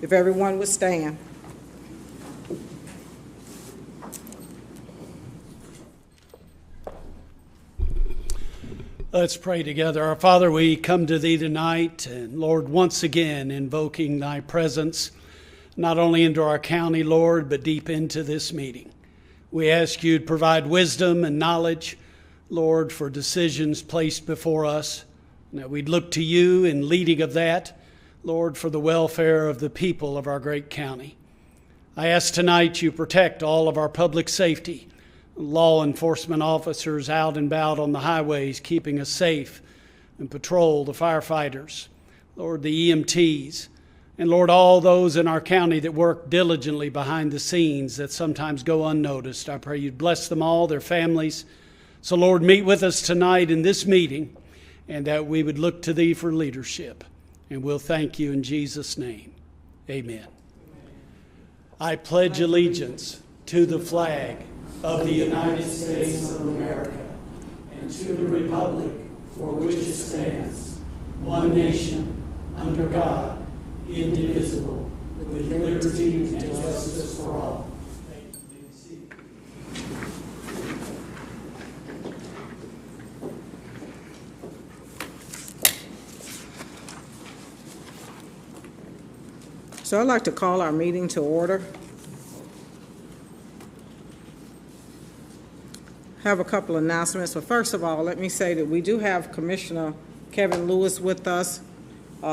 If everyone would stand. Let's pray together. Our Father, we come to Thee tonight, and Lord, once again invoking Thy presence, not only into our county, Lord, but deep into this meeting. We ask You to provide wisdom and knowledge, Lord, for decisions placed before us, and that we'd look to You in leading of that, Lord, for the welfare of the people of our great county. I ask tonight You protect all of our public safety, law enforcement officers out and about on the highways, keeping us safe, and patrol, the firefighters, Lord, the EMTs, and Lord, all those in our county that work diligently behind the scenes that sometimes go unnoticed. I pray You'd bless them all, their families. So Lord, meet with us tonight in this meeting, and that we would look to Thee for leadership. And we'll thank You in Jesus' name. Amen. I pledge allegiance to the flag of the United States of America, and to the republic for which it stands, one nation, under God, indivisible, with liberty and justice for all. So I'd like to call our meeting to order. Have a couple announcements, but first of all, let me say that we do have Commissioner Kevin Lewis with us.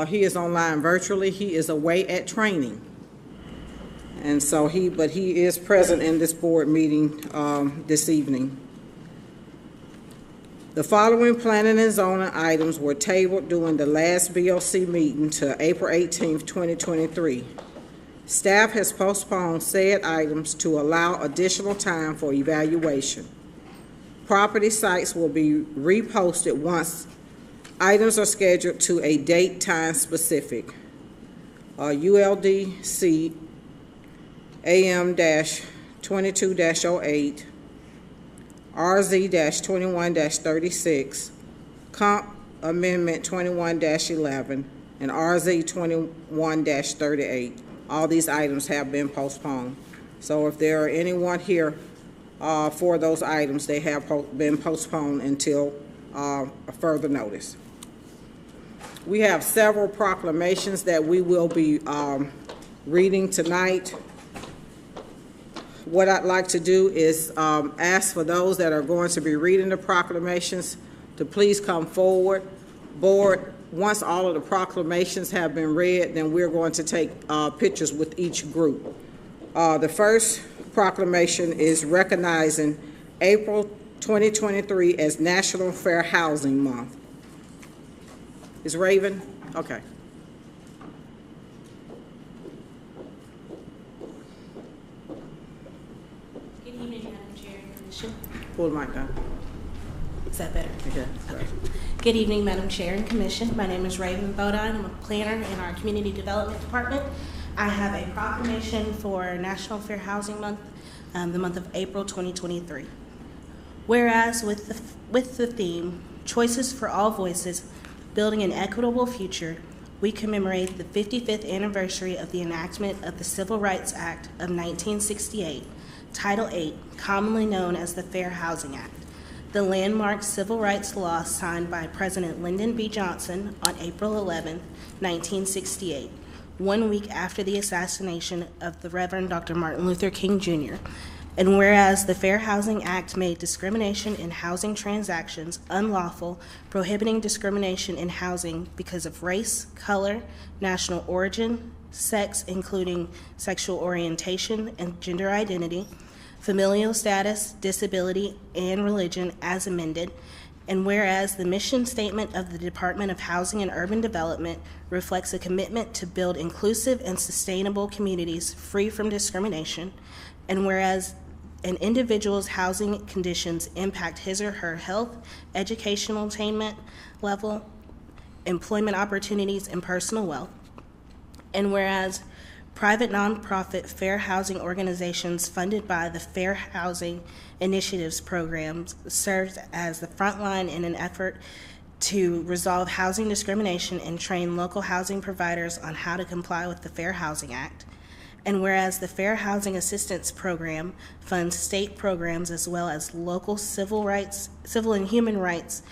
He is online virtually. He is away at training, and so he is present in this board meeting this evening. The following planning and zoning items were tabled during the last BOC meeting to April 18th, 2023. Staff has postponed said items to allow additional time for evaluation. Property sites will be reposted once items are scheduled to a date time specific. ULDC AM-22-08, RZ-21-36, Comp Amendment 21-11, and RZ 21-38. All these items have been postponed. So if there are anyone here for those items, they have been postponed until a further notice. We have several proclamations that we will be reading tonight. What I'd like to do is ask for those that are going to be reading the proclamations to please come forward. Board, once all of the proclamations have been read, then we're going to take pictures with each group. The first proclamation is recognizing April 2023 as National Fair Housing Month. Is Raven? Okay. Good evening, Madam Chair and Commission. Pull the mic down. Is that better? Okay. Good evening, Madam Chair and Commission. My name is Raven Bodine. I'm a planner in our Community Development Department. I have a proclamation for National Fair Housing Month, the month of April 2023. Whereas with the theme, Choices for All Voices, Building an Equitable Future, we commemorate the 55th anniversary of the enactment of the Civil Rights Act of 1968, Title VIII, commonly known as the Fair Housing Act, the landmark civil rights law signed by President Lyndon B. Johnson on April 11, 1968, 1 week after the assassination of the Reverend Dr. Martin Luther King Jr., and whereas the Fair Housing Act made discrimination in housing transactions unlawful, prohibiting discrimination in housing because of race, color, national origin, sex, including sexual orientation and gender identity, familial status, disability, and religion as amended, and whereas the mission statement of the Department of Housing and Urban Development reflects a commitment to build inclusive and sustainable communities free from discrimination, and whereas an individual's housing conditions impact his or her health, educational attainment level, employment opportunities, and personal wealth, and whereas private nonprofit fair housing organizations funded by the Fair Housing Initiatives programs serves as the front line in an effort to resolve housing discrimination and train local housing providers on how to comply with the Fair Housing Act. And whereas the Fair Housing Assistance Program funds state programs as well as local civil and human rights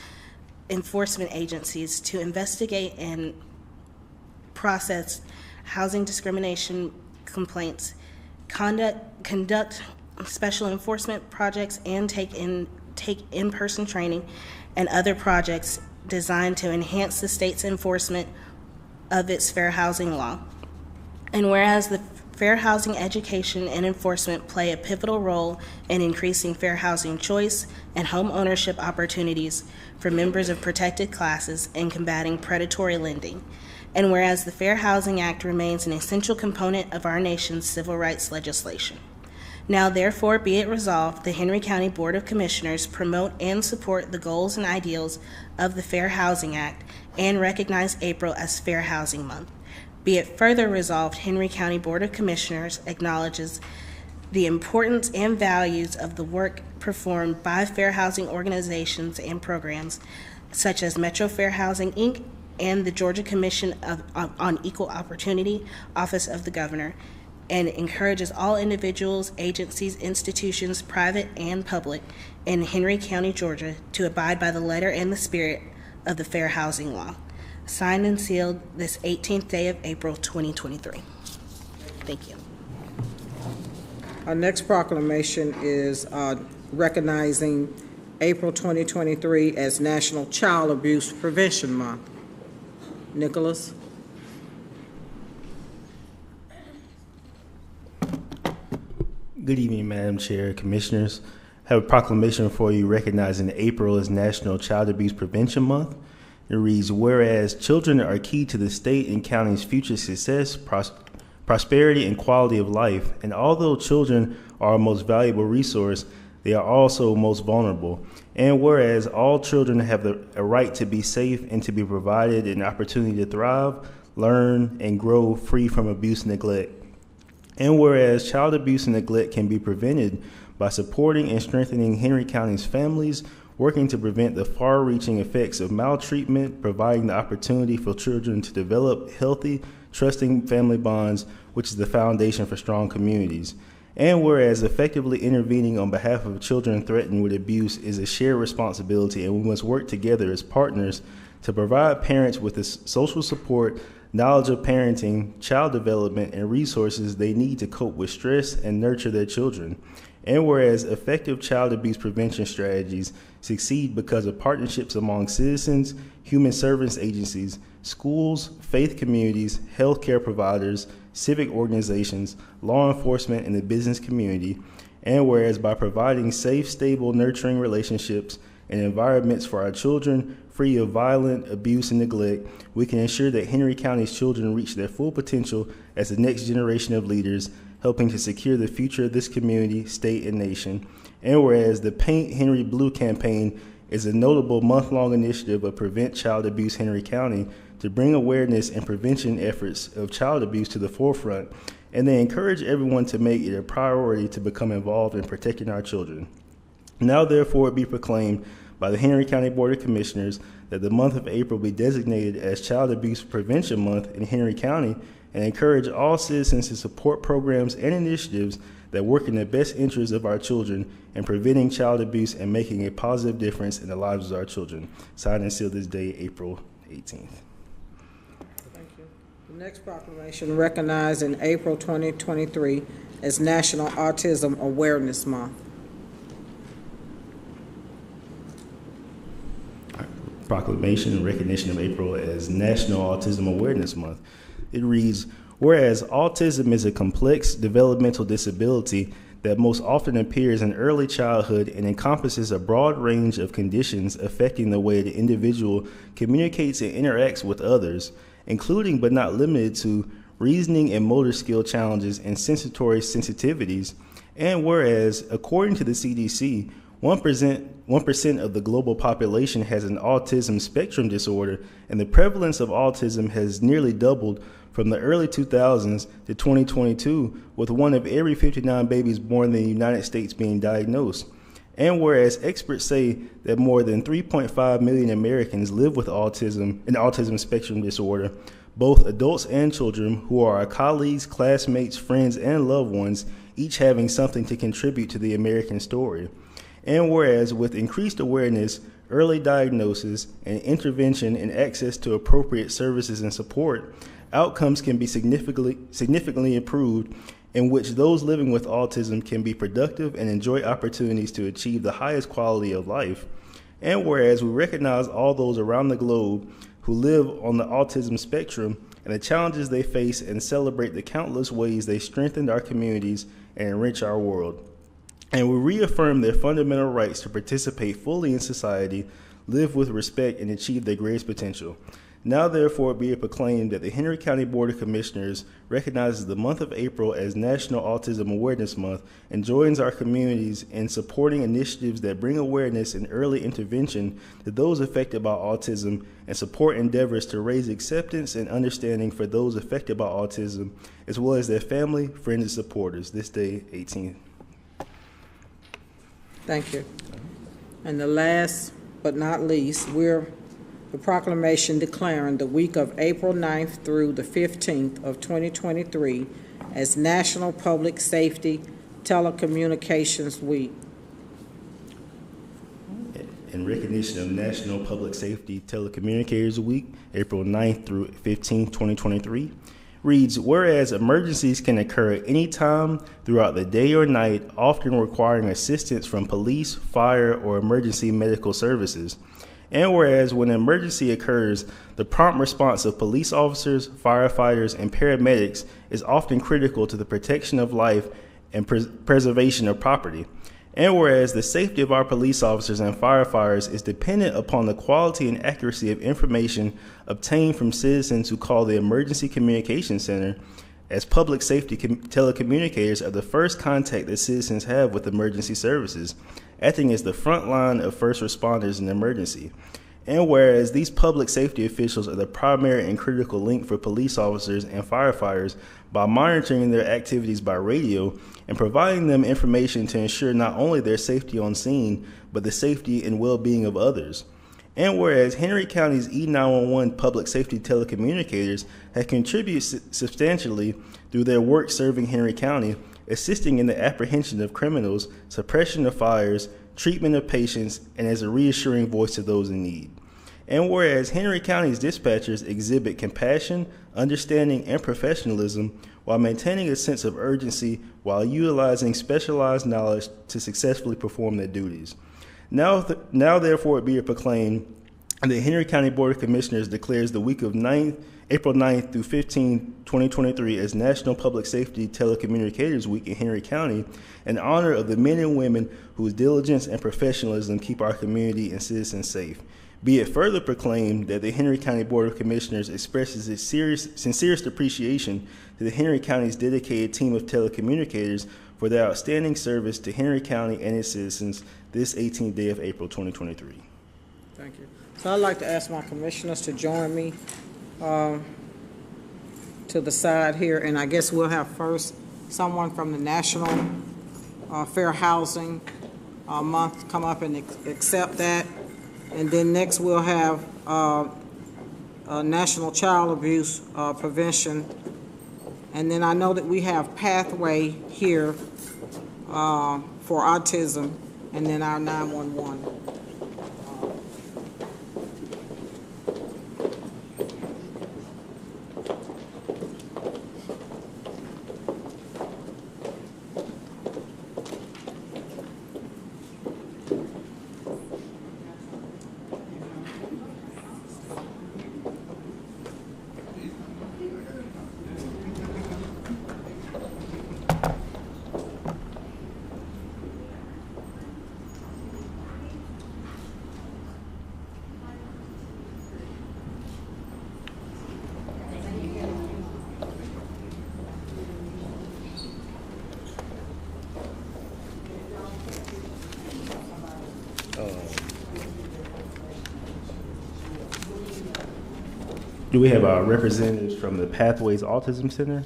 enforcement agencies to investigate and process housing discrimination complaints, conduct special enforcement projects, and take in-person training and other projects designed to enhance the state's enforcement of its fair housing law. And whereas the fair housing education and enforcement play a pivotal role in increasing fair housing choice and home ownership opportunities for members of protected classes and combating predatory lending. And whereas the Fair Housing Act remains an essential component of our nation's civil rights legislation. Now therefore be it resolved, the Henry County Board of Commissioners promote and support the goals and ideals of the Fair Housing Act and recognize April as Fair Housing Month. Be it further resolved, Henry County Board of Commissioners acknowledges the importance and values of the work performed by fair housing organizations and programs such as Metro Fair Housing, Inc. and the Georgia Commission on Equal Opportunity, Office of the Governor, and encourages all individuals, agencies, institutions, private and public, in Henry County, Georgia, to abide by the letter and the spirit of the Fair Housing Law. Signed and sealed this 18th day of April 2023. Thank you. Our next proclamation is recognizing April 2023 as National Child Abuse Prevention Month. Nicholas? Good evening, Madam Chair, Commissioners. I have a proclamation for you recognizing April as National Child Abuse Prevention Month. It reads, whereas children are key to the state and county's future success, prosperity, and quality of life, and although children are our most valuable resource, they are also most vulnerable. And whereas all children have a right to be safe and to be provided an opportunity to thrive, learn, and grow free from abuse and neglect. And whereas child abuse and neglect can be prevented by supporting and strengthening Henry County's families, working to prevent the far-reaching effects of maltreatment, providing the opportunity for children to develop healthy, trusting family bonds, which is the foundation for strong communities. And whereas effectively intervening on behalf of children threatened with abuse is a shared responsibility, and we must work together as partners to provide parents with the social support, knowledge of parenting, child development, and resources they need to cope with stress and nurture their children. And whereas effective child abuse prevention strategies succeed because of partnerships among citizens, human service agencies, schools, faith communities, healthcare providers, civic organizations, law enforcement, and the business community. And whereas by providing safe, stable, nurturing relationships and environments for our children free of violent abuse and neglect, we can ensure that Henry County's children reach their full potential as the next generation of leaders, helping to secure the future of this community, state, and nation. And whereas the Paint Henry Blue campaign is a notable month-long initiative of Prevent Child Abuse Henry County to bring awareness and prevention efforts of child abuse to the forefront, and they encourage everyone to make it a priority to become involved in protecting our children. Now therefore it be proclaimed by the Henry County Board of Commissioners that the month of April be designated as Child Abuse Prevention Month in Henry County, and encourage all citizens to support programs and initiatives that work in the best interest of our children in preventing child abuse and making a positive difference in the lives of our children. Signed and sealed this day, April 18th. Thank you. The next proclamation recognizing April 2023 as National Autism Awareness Month. Proclamation in recognition of April as National Autism Awareness Month. It reads, whereas autism is a complex developmental disability that most often appears in early childhood and encompasses a broad range of conditions affecting the way the individual communicates and interacts with others, including but not limited to reasoning and motor skill challenges and sensory sensitivities. And whereas, according to the CDC, 1% of the global population has an autism spectrum disorder, and the prevalence of autism has nearly doubled from the early 2000s to 2022, with 1 of every 59 babies born in the United States being diagnosed. And whereas experts say that more than 3.5 million Americans live with autism and autism spectrum disorder, both adults and children who are our colleagues, classmates, friends, and loved ones, each having something to contribute to the American story. And whereas with increased awareness, early diagnosis, and intervention and access to appropriate services and support, outcomes can be significantly improved, in which those living with autism can be productive and enjoy opportunities to achieve the highest quality of life. And whereas we recognize all those around the globe who live on the autism spectrum and the challenges they face, and celebrate the countless ways they strengthened our communities and enrich our world. And we reaffirm their fundamental rights to participate fully in society, live with respect, and achieve their greatest potential. Now therefore be it proclaimed that the Henry County Board of Commissioners recognizes the month of April as National Autism Awareness Month and joins our communities in supporting initiatives that bring awareness and early intervention to those affected by autism, and support endeavors to raise acceptance and understanding for those affected by autism, as well as their family, friends, and supporters. This day, 18th. Thank you. And the last but not least, the proclamation declaring the week of April 9th through the 15th of 2023 as National Public Safety Telecommunications Week. In recognition of National Public Safety Telecommunicators Week, April 9th through 15th, 2023, reads, whereas emergencies can occur at any time throughout the day or night, often requiring assistance from police, fire, or emergency medical services. And whereas when an emergency occurs, the prompt response of police officers, firefighters, and paramedics is often critical to the protection of life and preservation of property. And whereas the safety of our police officers and firefighters is dependent upon the quality and accuracy of information obtained from citizens who call the Emergency Communication Center, as public safety telecommunicators are the first contact that citizens have with emergency services, acting as the front line of first responders in an emergency. And whereas these public safety officials are the primary and critical link for police officers and firefighters by monitoring their activities by radio and providing them information to ensure not only their safety on scene, but the safety and well-being of others. And whereas Henry County's E911 public safety telecommunicators have contributed substantially through their work serving Henry County, assisting in the apprehension of criminals, suppression of fires, treatment of patients, and as a reassuring voice to those in need. And whereas Henry County's dispatchers exhibit compassion, understanding, and professionalism while maintaining a sense of urgency while utilizing specialized knowledge to successfully perform their duties. Now therefore it be it proclaimed, the Henry County Board of Commissioners declares the week of April 9th through 15th, 2023 as National Public Safety Telecommunicators Week in Henry County in honor of the men and women whose diligence and professionalism keep our community and citizens safe. Be it further proclaimed that the Henry County Board of Commissioners expresses its sincerest appreciation to the Henry County's dedicated team of telecommunicators for their outstanding service to Henry County and its citizens this 18th day of April 2023. Thank you. So I'd like to ask my commissioners to join me to the side here, and I guess we'll have first someone from the National Fair Housing Month come up and accept that, and then next we'll have National Child Abuse Prevention, and then I know that we have Pathway here for autism, and then our 911. Do we have our representatives from the Pathways Autism Center?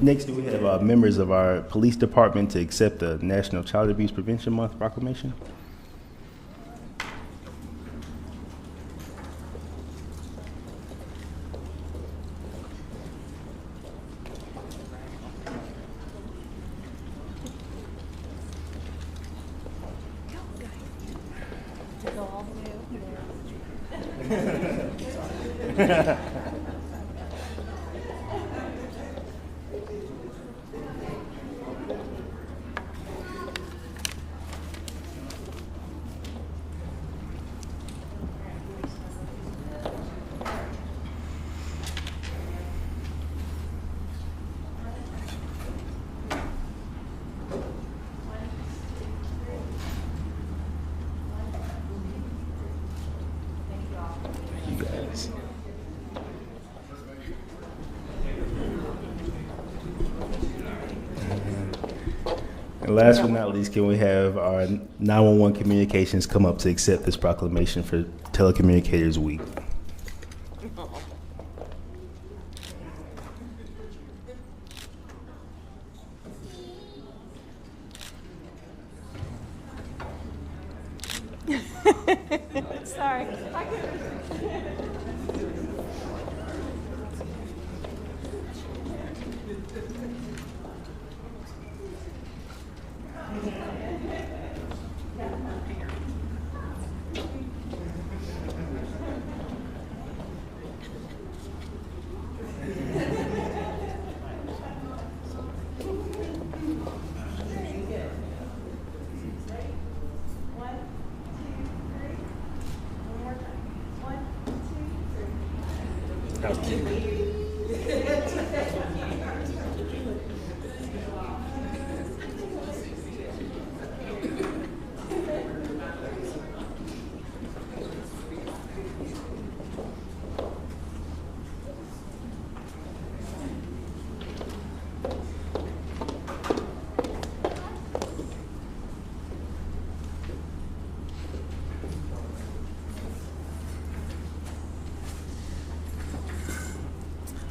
Next, do we have members of our police department to accept the National Child Abuse Prevention Month proclamation? You guys. And last but not least, can we have our 911 communications come up to accept this proclamation for Telecommunicators Week? Sorry.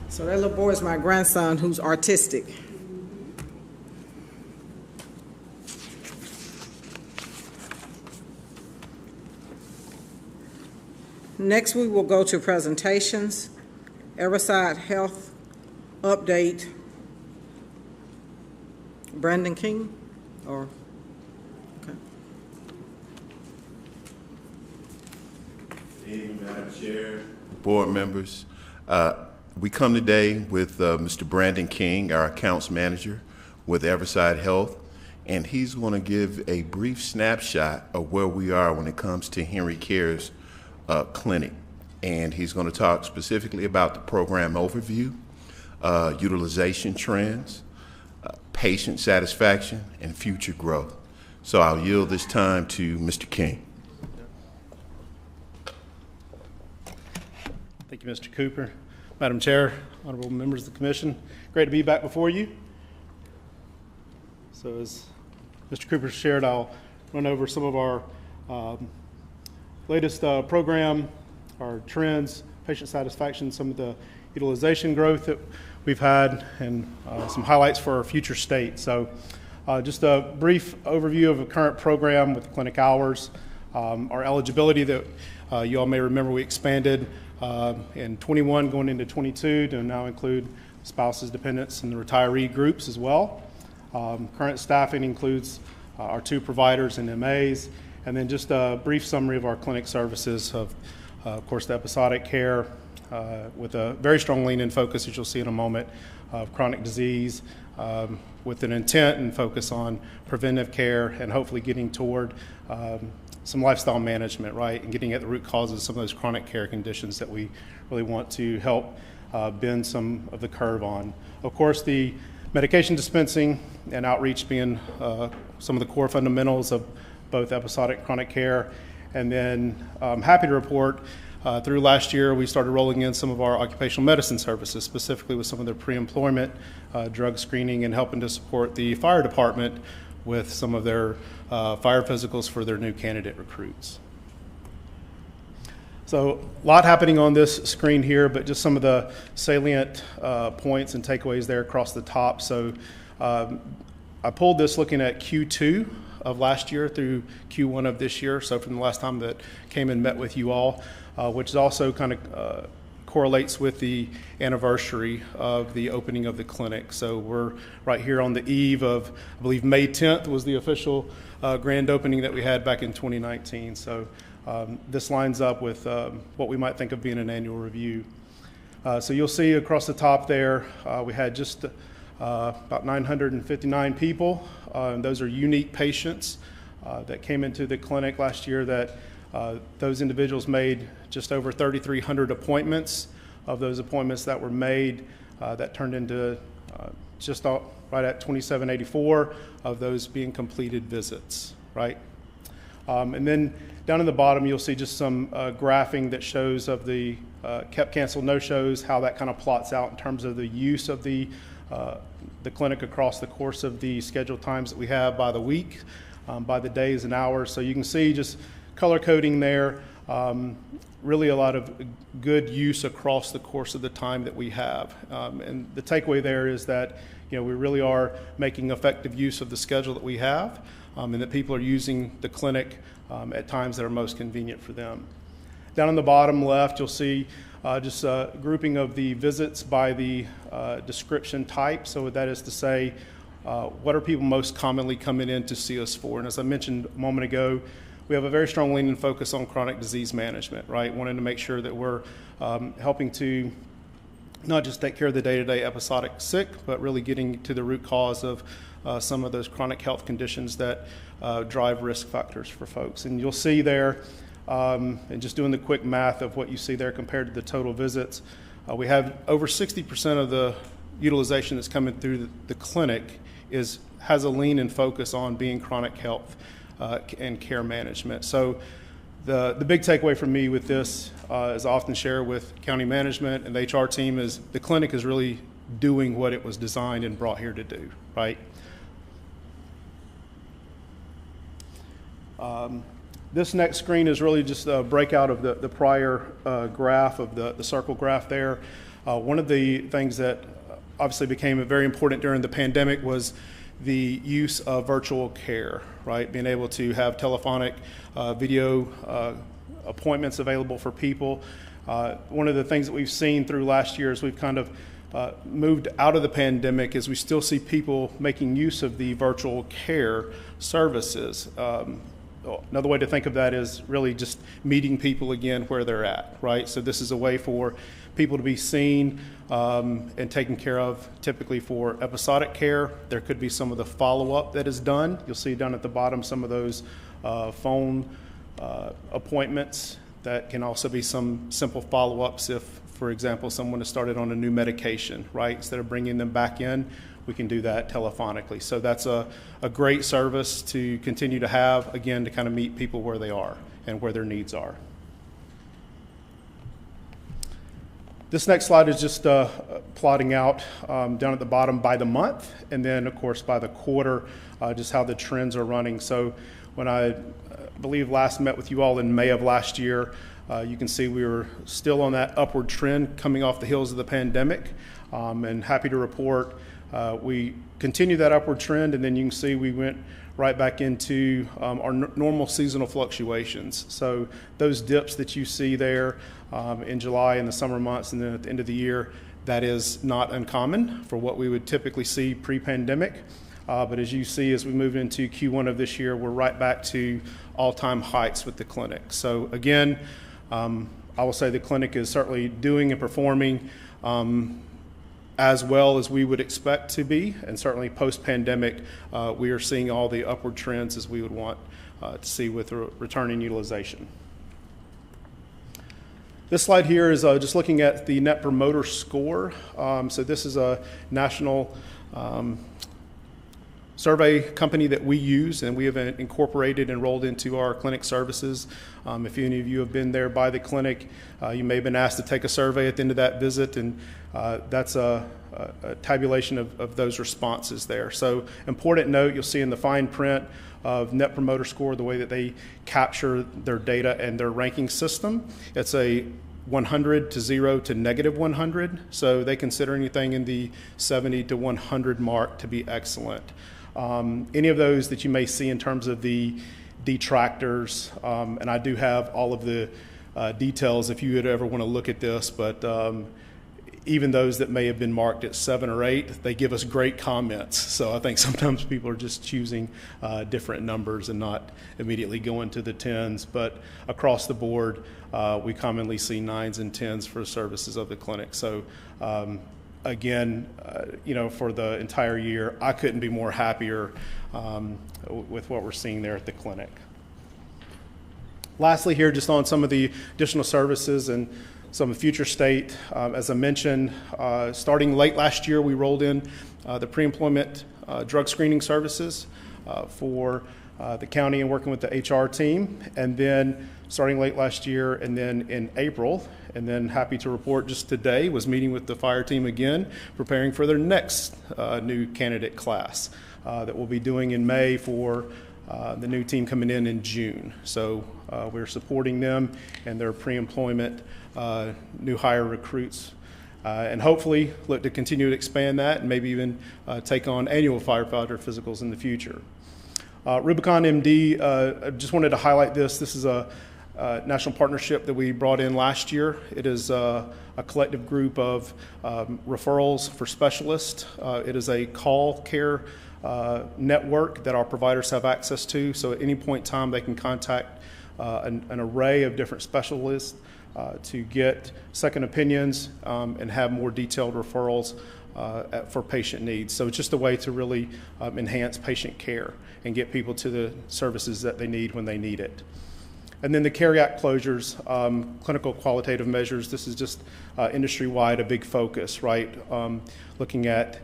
So that little boy is my grandson who's artistic. Next, we will go to presentations. Everside Health update. Brandon King, or, okay. Good evening, Madam Chair, board members. We come today with Mr. Brandon King, our accounts manager with Everside Health, and he's going to give a brief snapshot of where we are when it comes to Henry Cares Clinic. And he's going to talk specifically about the program overview, utilization trends, patient satisfaction, and future growth. So I'll yield this time to Mr. King. Thank you, Mr. Cooper. Madam Chair, honorable members of the commission, great to be back before you. So as Mr. Cooper shared, I'll run over some of our latest program, our trends, patient satisfaction, some of the utilization growth that we've had, and some highlights for our future state. So just a brief overview of the current program with the clinic hours, our eligibility that you all may remember we expanded in 21 going into 22 to now include spouses, dependents, and the retiree groups as well. Current staffing includes our 2 providers and MAs, and then just a brief summary of our clinic services of course, the episodic care with a very strong lean in focus, as you'll see in a moment, of chronic disease with an intent and focus on preventive care and hopefully getting toward some lifestyle management, right, and getting at the root causes of some of those chronic care conditions that we really want to help bend some of the curve on. Of course, the medication dispensing and outreach being some of the core fundamentals of both episodic and chronic care. And then I'm happy to report through last year we started rolling in some of our occupational medicine services, specifically with some of their pre-employment drug screening and helping to support the fire department with some of their fire physicals for their new candidate recruits. So a lot happening on this screen here, but just some of the salient points and takeaways there across the top. So I pulled this looking at Q2 of last year through Q1 of this year, so from the last time that came and met with you all, which is also kind of correlates with the anniversary of the opening of the clinic. So we're right here on the eve of, I believe May 10th was the official grand opening that we had back in 2019. So this lines up with what we might think of being an annual review. So you'll see across the top there, we had just about 959 people. And those are unique patients that came into the clinic last year. That those individuals made just over 3,300 appointments. Of those appointments that were made, that turned into just right at 2,784 of those being completed visits, right? And then down in the bottom, you'll see just some graphing that shows of the kept, canceled, no-shows, how that kind of plots out in terms of the use of the clinic across the course of the scheduled times that we have by the week, by the days and hours. So you can see just color coding there, really a lot of good use across the course of the time that we have. And the takeaway there is that, you know, we really are making effective use of the schedule that we have, and that people are using the clinic at times that are most convenient for them. Down on the bottom left, you'll see just a grouping of the visits by the description type. So that is to say, what are people most commonly coming in to see us for? And as I mentioned a moment ago, we have a very strong lean and focus on chronic disease management, right? Wanting to make sure that we're helping to not just take care of the day-to-day episodic sick, but really getting to the root cause of some of those chronic health conditions that drive risk factors for folks. And you'll see there, and just doing the quick math of what you see there compared to the total visits, we have over 60% of the utilization that's coming through the clinic has a lean and focus on being chronic health and care management. So the big takeaway for me with this, as I often share with county management and the HR team, is the clinic is really doing what it was designed and brought here to do, right? This next screen is really just a breakout of the prior graph of the circle graph there. One of the things that obviously became very important during the pandemic was the use of virtual care, right? Being able to have telephonic video appointments available for people. One of the things that we've seen through last year as we've kind of moved out of the pandemic is we still see people making use of the virtual care services. Another way to think of that is really just meeting people again where they're at, right? So this is a way for people to be seen and taken care of, typically for episodic care. There could be some of the follow-up that is done. You'll see down at the bottom some of those phone appointments. That can also be some simple follow-ups if, for example, someone has started on a new medication, right? Instead of bringing them back in, we can do that telephonically. So that's a great service to continue to have, again, to kind of meet people where they are and where their needs are. This next slide is just plotting out down at the bottom by the month, and then, of course, by the quarter, just how the trends are running. So when I believe last met with you all in May of last year, you can see we were still on that upward trend coming off the heels of the pandemic, and happy to report we continued that upward trend, and then you can see we went right back into our normal seasonal fluctuations. So those dips that you see there in July in the summer months and then at the end of the year, that is not uncommon for what we would typically see pre-pandemic. But as you see, as we move into Q1 of this year, we're right back to all-time heights with the clinic. So again, I will say the clinic is certainly doing and performing as well as we would expect to be, and certainly post-pandemic, we are seeing all the upward trends as we would want to see with returning utilization. This slide here is just looking at the Net Promoter Score. So this is a national survey company that we use and we have incorporated and rolled into our clinic services. If any of you have been there by the clinic, you may have been asked to take a survey at the end of that visit, and that's a tabulation of those responses there. So important note, you'll see in the fine print of Net Promoter Score, the way that they capture their data and their ranking system. It's a 100 to 0 to negative 100. So they consider anything in the 70 to 100 mark to be excellent. Any of those that you may see in terms of the detractors, and I do have all of the details if you would ever want to look at this, but even those that may have been marked at 7 or 8, they give us great comments. So I think sometimes people are just choosing different numbers and not immediately going to the 10s. But across the board, we commonly see 9s and 10s for services of the clinic. So again, for the entire year, I couldn't be more happier with what we're seeing there at the clinic. Lastly here, just on some of the additional services and some of the future state. As I mentioned, starting late last year, we rolled in the pre-employment drug screening services for the county and working with the HR team. And then starting late last year and then in April, and then happy to report just today, was meeting with the fire team again, preparing for their next new candidate class that we'll be doing in May for the new team coming in June. So we're supporting them and their pre-employment new hire recruits, and hopefully look to continue to expand that and maybe even take on annual firefighter physicals in the future. Rubicon MD, I just wanted to highlight this. This is a national partnership that we brought in last year. It is a collective group of referrals for specialists. It is a call care network that our providers have access to. So at any point in time, they can contact an array of different specialists to get second opinions and have more detailed referrals for patient needs. So it's just a way to really enhance patient care and get people to the services that they need when they need it. And then the CARE Act closures, clinical qualitative measures, this is just industry-wide a big focus, right? Looking at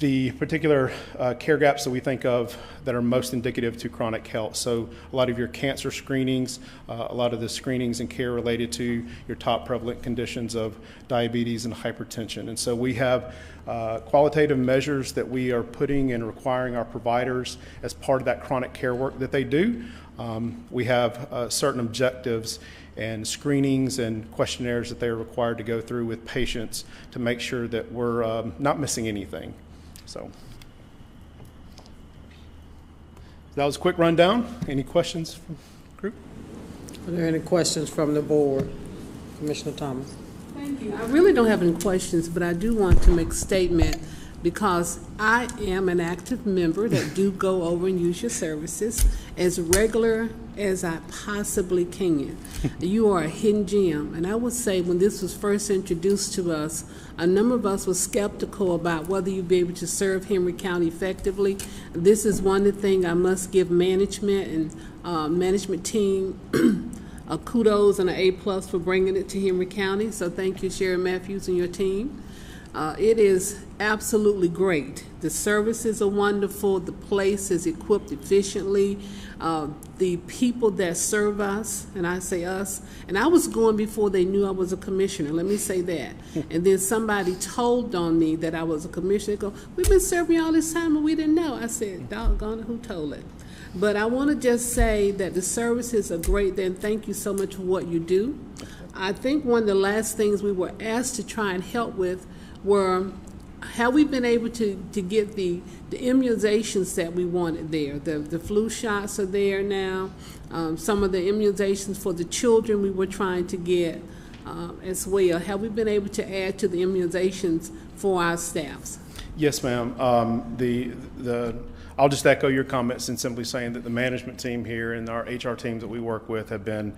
the particular care gaps that we think of that are most indicative to chronic health. So a lot of your cancer screenings, a lot of the screenings and care related to your top prevalent conditions of diabetes and hypertension. And so we have qualitative measures that we are putting and requiring our providers as part of that chronic care work that they do. We have certain objectives and screenings and questionnaires that they are required to go through with patients to make sure that we're not missing anything. So that was a quick rundown. Any questions from the group? Are there any questions from the board? Commissioner Thomas. Thank you. I really don't have any questions, but I do want to make a statement because I am an active member that do go over and use your services as regular as I possibly can. You are a hidden gem. And I would say when this was first introduced to us, a number of us were skeptical about whether you'd be able to serve Henry County effectively. This is one of the things I must give management and management team kudos and an A+ for bringing it to Henry County. So thank you, Sharon Matthews and your team. It is absolutely great. The services are wonderful. The place is equipped efficiently. The people that serve us, and I say us, and I was going before they knew I was a commissioner, let me say that. And then somebody told on me that I was a commissioner. They go, we've been serving you all this time and we didn't know. I said, doggone it, who told it? But I want to just say that the services are great there, and thank you so much for what you do. I think one of the last things we were asked to try and help with were, have we been able to get the immunizations that we wanted there? The flu shots are there now. Some of the immunizations for the children we were trying to get as well. Have we been able to add to the immunizations for our staffs? Yes, ma'am. I'll just echo your comments in simply saying that the management team here and our HR teams that we work with have been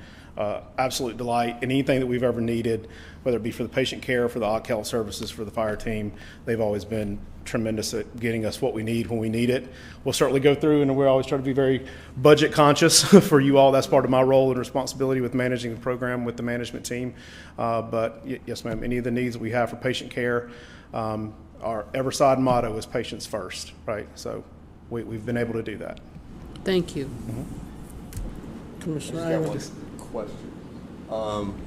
absolute delight in anything that we've ever needed, whether it be for the patient care, for the OC health services, for the fire team. They've always been tremendous at getting us what we need when we need it. We'll certainly go through, and we're always trying to be very budget conscious for you all. That's part of my role and responsibility with managing the program with the management team. But yes, ma'am, any of the needs that we have for patient care, our Everside motto is patients first, right? So we've been able to do that. Thank you. Commissioner, I got one question.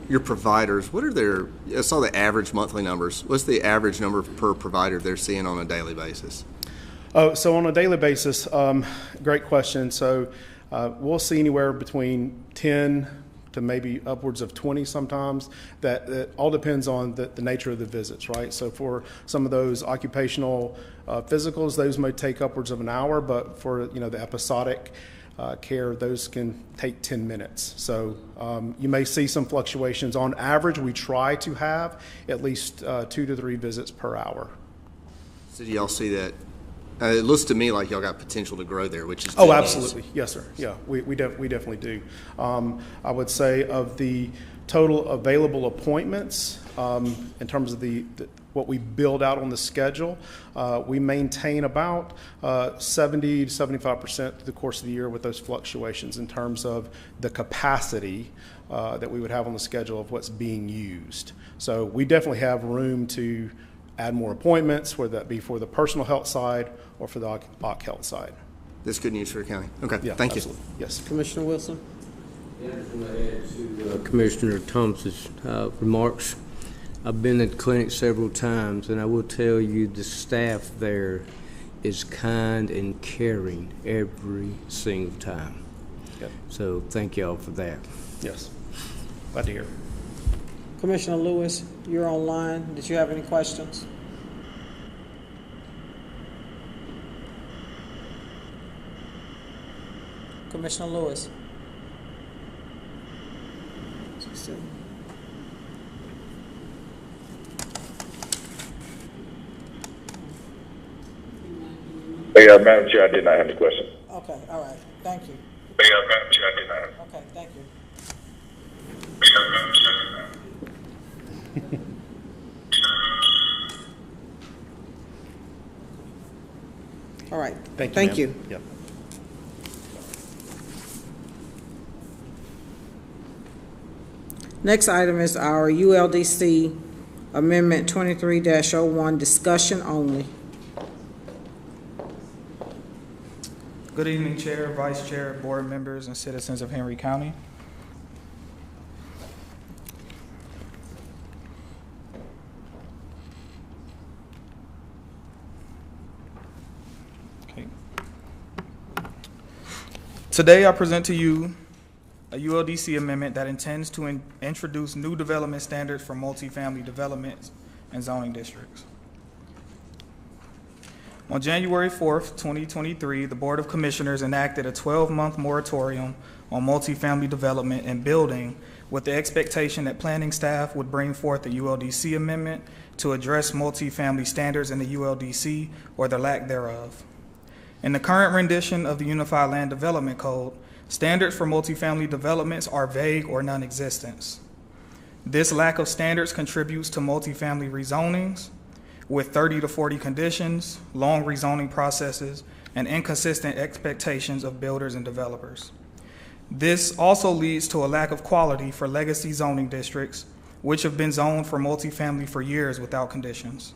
Your providers, what are their, I saw the average monthly numbers. What's the average number per provider they're seeing on a daily basis? Oh, so on a daily basis, great question. So we'll see anywhere between 10 to maybe upwards of 20 sometimes. That all depends on the nature of the visits, right? So for some of those occupational physicals, those may take upwards of an hour, but for the episodic care, those can take 10 minutes. So you may see some fluctuations. On average, we try to have at least 2 to 3 visits per hour. So do y'all see that? It looks to me like y'all got potential to grow there, which is Oh, good absolutely. news. Yes, sir. Yeah, we definitely do. I would say of the total available appointments, in terms of what we build out on the schedule, we maintain about 70 to 75% through the course of the year with those fluctuations in terms of the capacity that we would have on the schedule of what's being used. So we definitely have room to add more appointments, whether that be for the personal health side or for the OC health side. That's good news for the county. Okay, Yeah, thank absolutely. Yes. Commissioner Wilson? Yeah, I just want to add to Commissioner Thomas's remarks. I've been at the clinic several times, and I will tell you the staff there is kind and caring every single time. Yep. So thank y'all for that. Yes. Glad to hear. Commissioner Lewis, you're online. Did you have any questions? Commissioner Lewis. Madam Chair, I did not have any questions. Okay, all right. Thank you. Madam Chair, I did not have. Okay, thank you. Madam Chair, I did not have. All right. Thank you. Thank ma'am. you. Yep. Next item is our ULDC Amendment 23-01, discussion only. Good evening, Chair, Vice Chair, Board members, and citizens of Henry County. Okay. Today, I present to you a ULDC amendment that intends to introduce new development standards for multifamily developments and zoning districts. On January 4th, 2023, the Board of Commissioners enacted a 12-month moratorium on multifamily development and building with the expectation that planning staff would bring forth a ULDC amendment to address multifamily standards in the ULDC or the lack thereof. In the current rendition of the Unified Land Development Code, standards for multifamily developments are vague or non-existent. This lack of standards contributes to multifamily rezonings with 30 to 40 conditions, long rezoning processes, and inconsistent expectations of builders and developers. This also leads to a lack of quality for legacy zoning districts, which have been zoned for multifamily for years without conditions.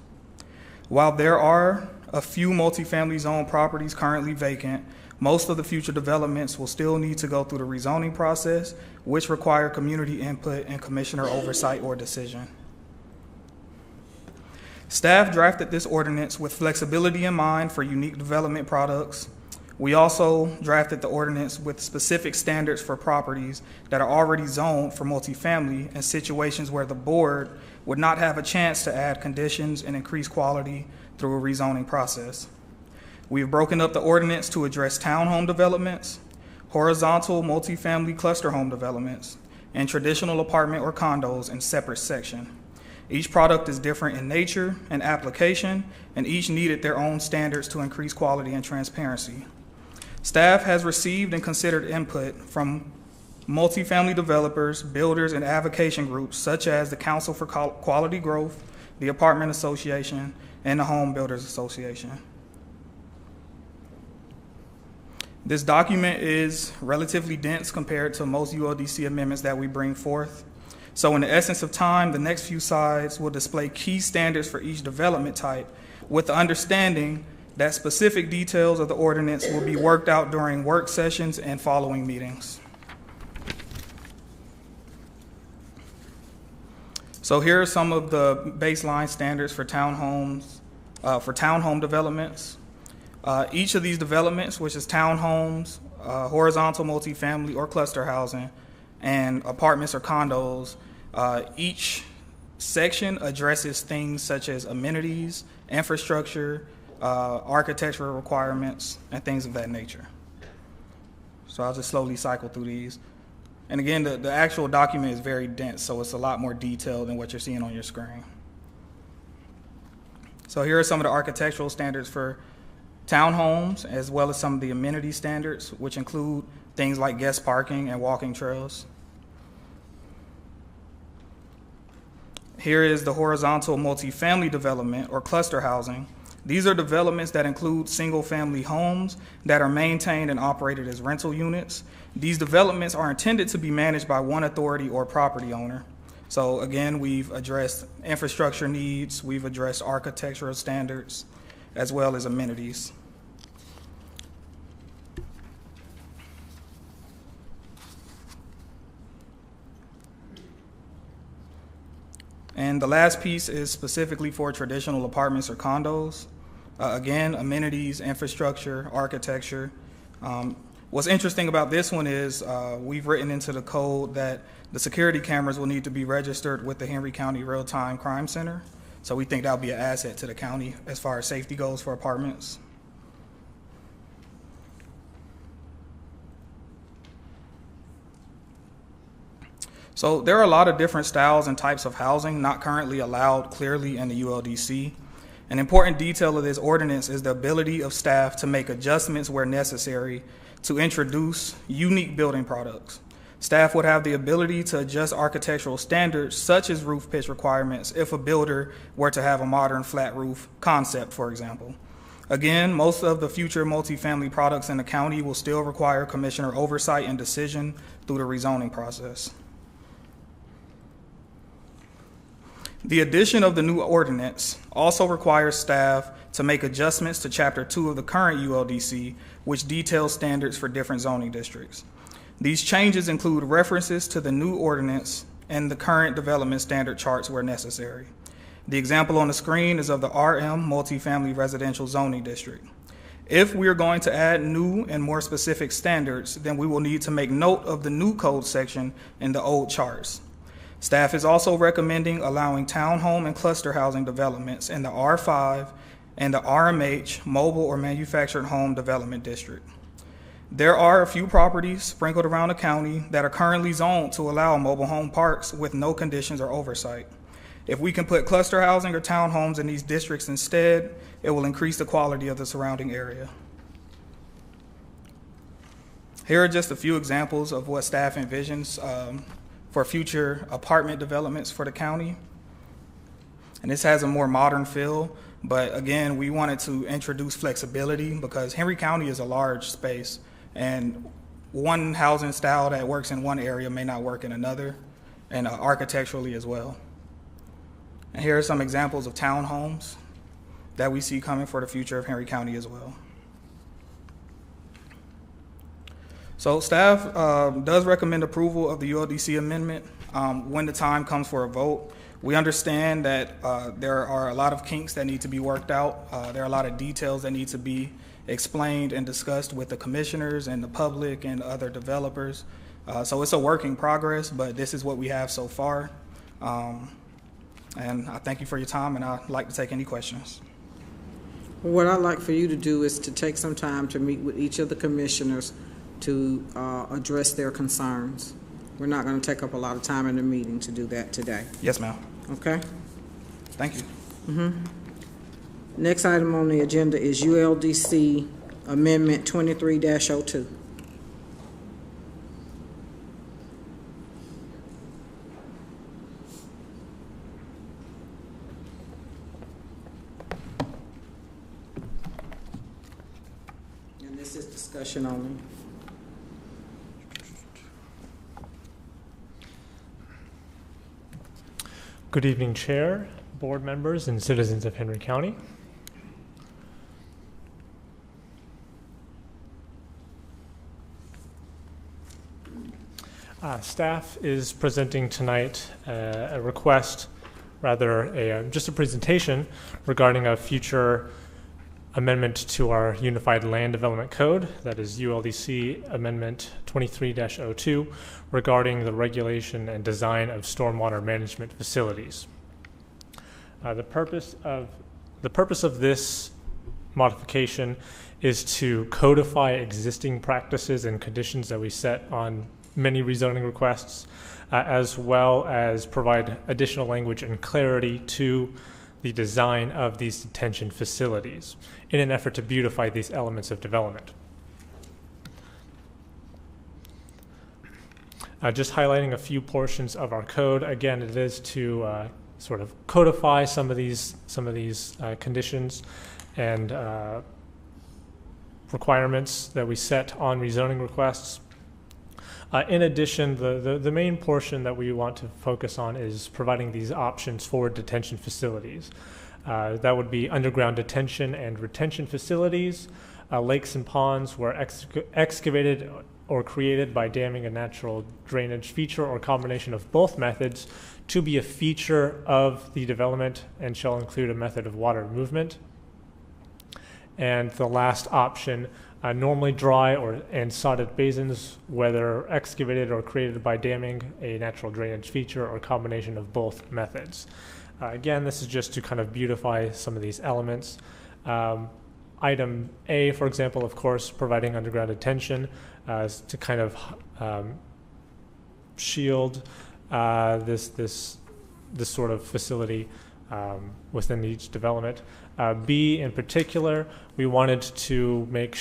While there are a few multifamily zone properties currently vacant, most of the future developments will still need to go through the rezoning process, which require community input and commissioner oversight or decision. Staff drafted this ordinance with flexibility in mind for unique development products. We also drafted the ordinance with specific standards for properties that are already zoned for multifamily and situations where the board would not have a chance to add conditions and increase quality through a rezoning process. We've broken up the ordinance to address townhome developments, horizontal multifamily cluster home developments, and traditional apartment or condos in separate sections. Each product is different in nature and application, and each needed their own standards to increase quality and transparency. Staff has received and considered input from multifamily developers, builders, and advocacy groups such as the Council for Quality Growth, the Apartment Association, and the Home Builders Association. This document is relatively dense compared to most ULDC amendments that we bring forth. So in the essence of time, the next few slides will display key standards for each development type with the understanding that specific details of the ordinance will be worked out during work sessions and following meetings. So here are some of the baseline standards for townhomes, for townhome developments. Each of these developments, which is townhomes, horizontal multifamily or cluster housing, and apartments or condos, each section addresses things such as amenities, infrastructure, architectural requirements, and things of that nature. So I'll just slowly cycle through these. And again, the actual document is very dense, so it's a lot more detailed than what you're seeing on your screen. So here are some of the architectural standards for townhomes, as well as some of the amenity standards, which include things like guest parking and walking trails. Here is the horizontal multifamily development or cluster housing. These are developments that include single-family homes that are maintained and operated as rental units. These developments are intended to be managed by one authority or property owner. So again, we've addressed infrastructure needs, we've addressed architectural standards, as well as amenities. And the last piece is specifically for traditional apartments or condos. Again, amenities, infrastructure, architecture. What's interesting about this one is we've written into the code that the security cameras will need to be registered with the Henry County Real-Time Crime Center. So we think that'll be an asset to the county as far as safety goes for apartments. So there are a lot of different styles and types of housing not currently allowed clearly in the ULDC. An important detail of this ordinance is the ability of staff to make adjustments where necessary to introduce unique building products. Staff would have the ability to adjust architectural standards such as roof pitch requirements if a builder were to have a modern flat roof concept, for example. Again, most of the future multifamily products in the county will still require commissioner oversight and decision through the rezoning process. The addition of the new ordinance also requires staff to make adjustments to Chapter 2 of the current ULDC, which details standards for different zoning districts. These changes include references to the new ordinance and the current development standard charts where necessary. The example on the screen is of the RM multifamily residential zoning district. If we are going to add new and more specific standards, then we will need to make note of the new code section in the old charts. Staff is also recommending allowing townhome and cluster housing developments in the R5 and the RMH mobile or manufactured home development district. There are a few properties sprinkled around the county that are currently zoned to allow mobile home parks with no conditions or oversight. If we can put cluster housing or townhomes in these districts instead, it will increase the quality of the surrounding area. Here are just a few examples of what staff envisions for future apartment developments for the county. And this has a more modern feel, but again, we wanted to introduce flexibility because Henry County is a large space and one housing style that works in one area may not work in another, and architecturally as well. And here are some examples of townhomes that we see coming for the future of Henry County as well. So staff does recommend approval of the ULDC amendment when the time comes for a vote. We understand that there are a lot of kinks that need to be worked out. There are a lot of details that need to be explained and discussed with the commissioners and the public and other developers. So it's a work in progress, but this is what we have so far. And I thank you for your time, and I'd like to take any questions. What I'd like for you to do is to take some time to meet with each of the commissioners to address their concerns. We're not going to take up a lot of time in the meeting to do that today. Yes, ma'am. Okay? Thank you. Next item on the agenda is ULDC Amendment 23-02. And this is discussion only. Good evening, Chair, board members, and citizens of Henry County. Staff is presenting tonight a request, just a presentation regarding a future amendment to our Unified Land Development Code, that is ULDC Amendment 23-02, regarding the regulation and design of stormwater management facilities. The purpose of this modification is to codify existing practices and conditions that we set on many rezoning requests, as well as provide additional language and clarity to the design of these detention facilities in an effort to beautify these elements of development. Just highlighting a few portions of our code. Again, it is to sort of codify some of these conditions and requirements that we set on rezoning requests. In addition, the main portion that we want to focus on is providing these options for detention facilities. That would be underground detention and retention facilities, lakes and ponds where excavated or created by damming a natural drainage feature or combination of both methods to be a feature of the development and shall include a method of water movement. And the last option, normally dry and sodded basins, whether excavated or created by damming a natural drainage feature or combination of both methods. Again, this is just to kind of beautify some of these elements. Item A, for example, of course, providing underground detention to kind of shield this sort of facility within each development. B, in particular, we wanted to make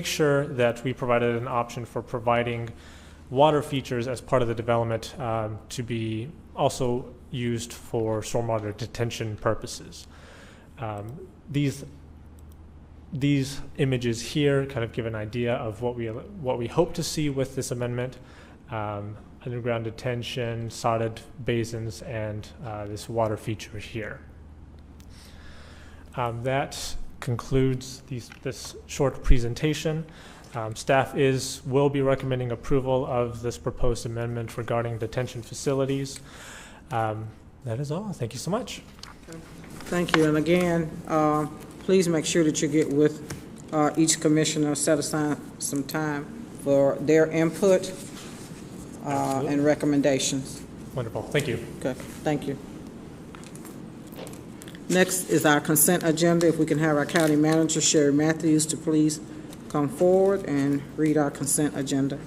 sure that we provided an option for providing water features as part of the development to be also used for stormwater detention purposes. These images here kind of give an idea of what we hope to see with this amendment. Underground detention, sodded basins, and this water feature here. That concludes this short presentation. Staff will be recommending approval of this proposed amendment regarding detention facilities. That is all. Thank you so much. Thank you. And again, please make sure that you get with each commissioner, set aside some time for their input and recommendations. Wonderful. Thank you. Okay. Thank you. Next is our consent agenda. If we can have our county manager, Sherry Matthews, to please come forward and read our consent agenda.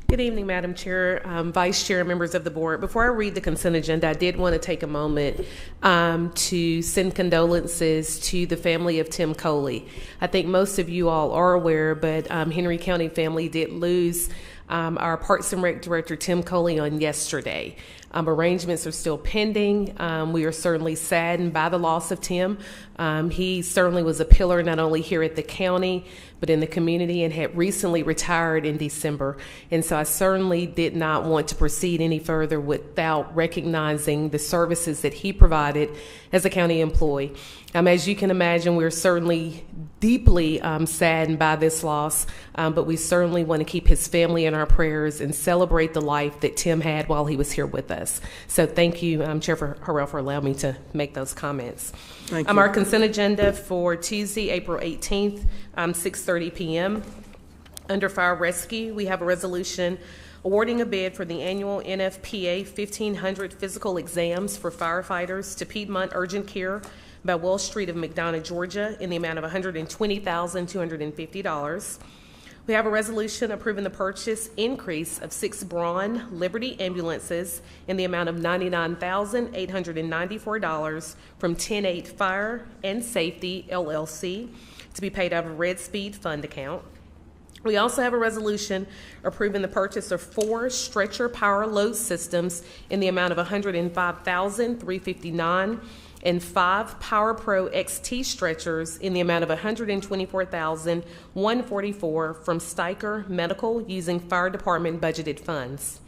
Good evening, Madam Chair, Vice Chair, members of the board. Before I read the consent agenda, I did want to take a moment to send condolences to the family of Tim Coley. I think most of you all are aware, but Henry County family did lose our Parks and Rec Director, Tim Coley, on yesterday. Arrangements are still pending. We are certainly saddened by the loss of Tim. He certainly was a pillar not only here at the county, but in the community, and had recently retired in December. And so I certainly did not want to proceed any further without recognizing the services that he provided as a county employee. As you can imagine, we're certainly deeply saddened by this loss, but we certainly want to keep his family in our prayers and celebrate the life that Tim had while he was here with us. So thank you, Chair Harrell, for allowing me to make those comments. Thank you. Our consent agenda for Tuesday, April 18th, 6:30 p.m. Under Fire Rescue, we have a resolution awarding a bid for the annual NFPA 1500 physical exams for firefighters to Piedmont Urgent Care by Wall Street of McDonough, Georgia, in the amount of $120,250. We have a resolution approving the purchase increase of 6 Braun Liberty ambulances in the amount of $99,894 from 10-8 Fire and Safety, LLC, to be paid out of Red Speed Fund account. We also have a resolution approving the purchase of 4 stretcher power load systems in the amount of $105,359 and 5 Power Pro XT stretchers in the amount of $124,144 from Steiker Medical using fire department budgeted funds.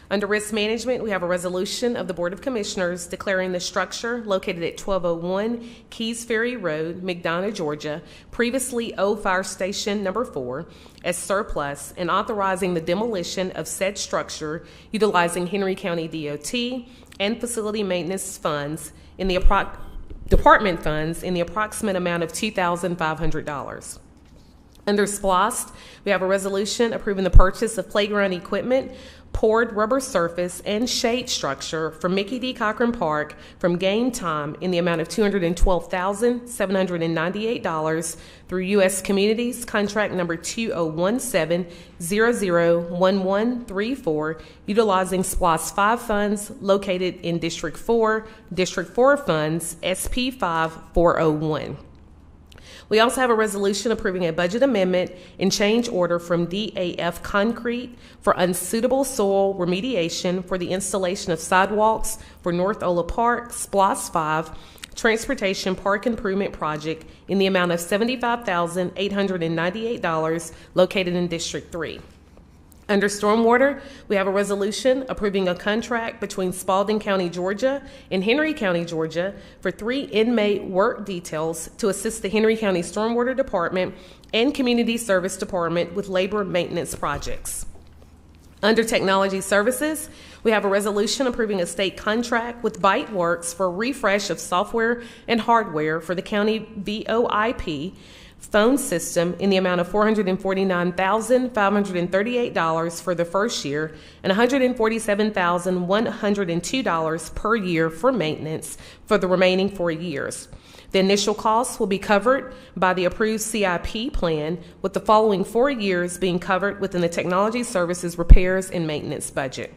Under Risk Management, we have a resolution of the Board of Commissioners declaring the structure located at 1201 Keys Ferry Road, McDonough, Georgia, previously O Fire Station Number 4, as surplus and authorizing the demolition of said structure utilizing Henry County DOT and facility maintenance funds in the department funds in the approximate amount of $2,500. Under SPLOST, we have a resolution approving the purchase of playground equipment, poured rubber surface, and shade structure for Mickey D. Cochran Park from Game Time in the amount of $212,798 through U.S. Communities Contract Number 2017-001134, utilizing SPLOST 5 funds located in District 4 funds, SP 5401. We also have a resolution approving a budget amendment and change order from DAF Concrete for unsuitable soil remediation for the installation of sidewalks for North Ola Park, SPLOST 5, Transportation Park Improvement Project in the amount of $75,898 located in District 3. Under Stormwater, we have a resolution approving a contract between Spalding County, Georgia and Henry County, Georgia for 3 inmate work details to assist the Henry County Stormwater Department and Community Service Department with labor maintenance projects. Under Technology Services, we have a resolution approving a state contract with ByteWorks for a refresh of software and hardware for the county VoIP phone system in the amount of $449,538 for the first year and $147,102 per year for maintenance for the remaining 4 years. The initial costs will be covered by the approved CIP plan, with the following 4 years being covered within the Technology Services repairs and maintenance budget.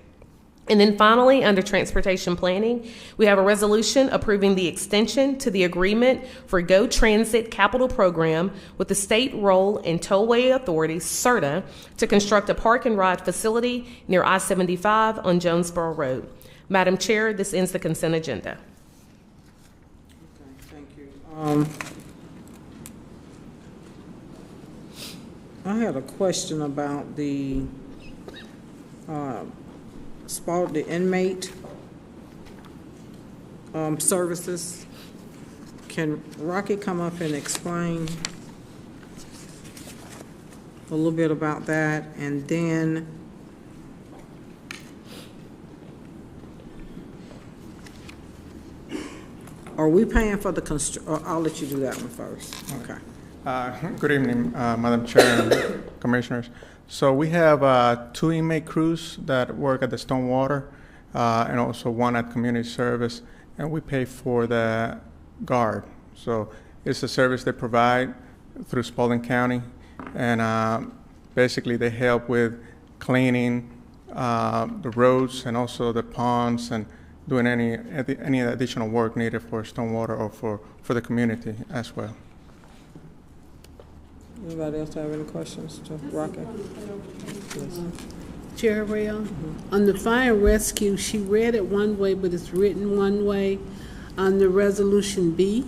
And then finally, under Transportation Planning, we have a resolution approving the extension to the agreement for Go Transit Capital Program with the State Roll and Tollway Authority, SRTA, to construct a park and ride facility near I-75 on Jonesboro Road. Madam Chair, this ends the consent agenda. Okay, thank you. I had a question about the the inmate services. Can Rocky come up and explain a little bit about that? And then are we paying for the I'll let you do that one first. Okay. Good evening, Madam Chair and Commissioners. So we have 2 inmate crews that work at the Stonewater and also 1 at Community Service, and we pay for the guard. So it's a service they provide through Spalding County, and basically they help with cleaning the roads and also the ponds and doing any additional work needed for Stonewater or for the community as well. Anybody else have any questions to Rocky? Chair Rail, on the fire and rescue, she read it one way, but it's written one way. On the resolution B,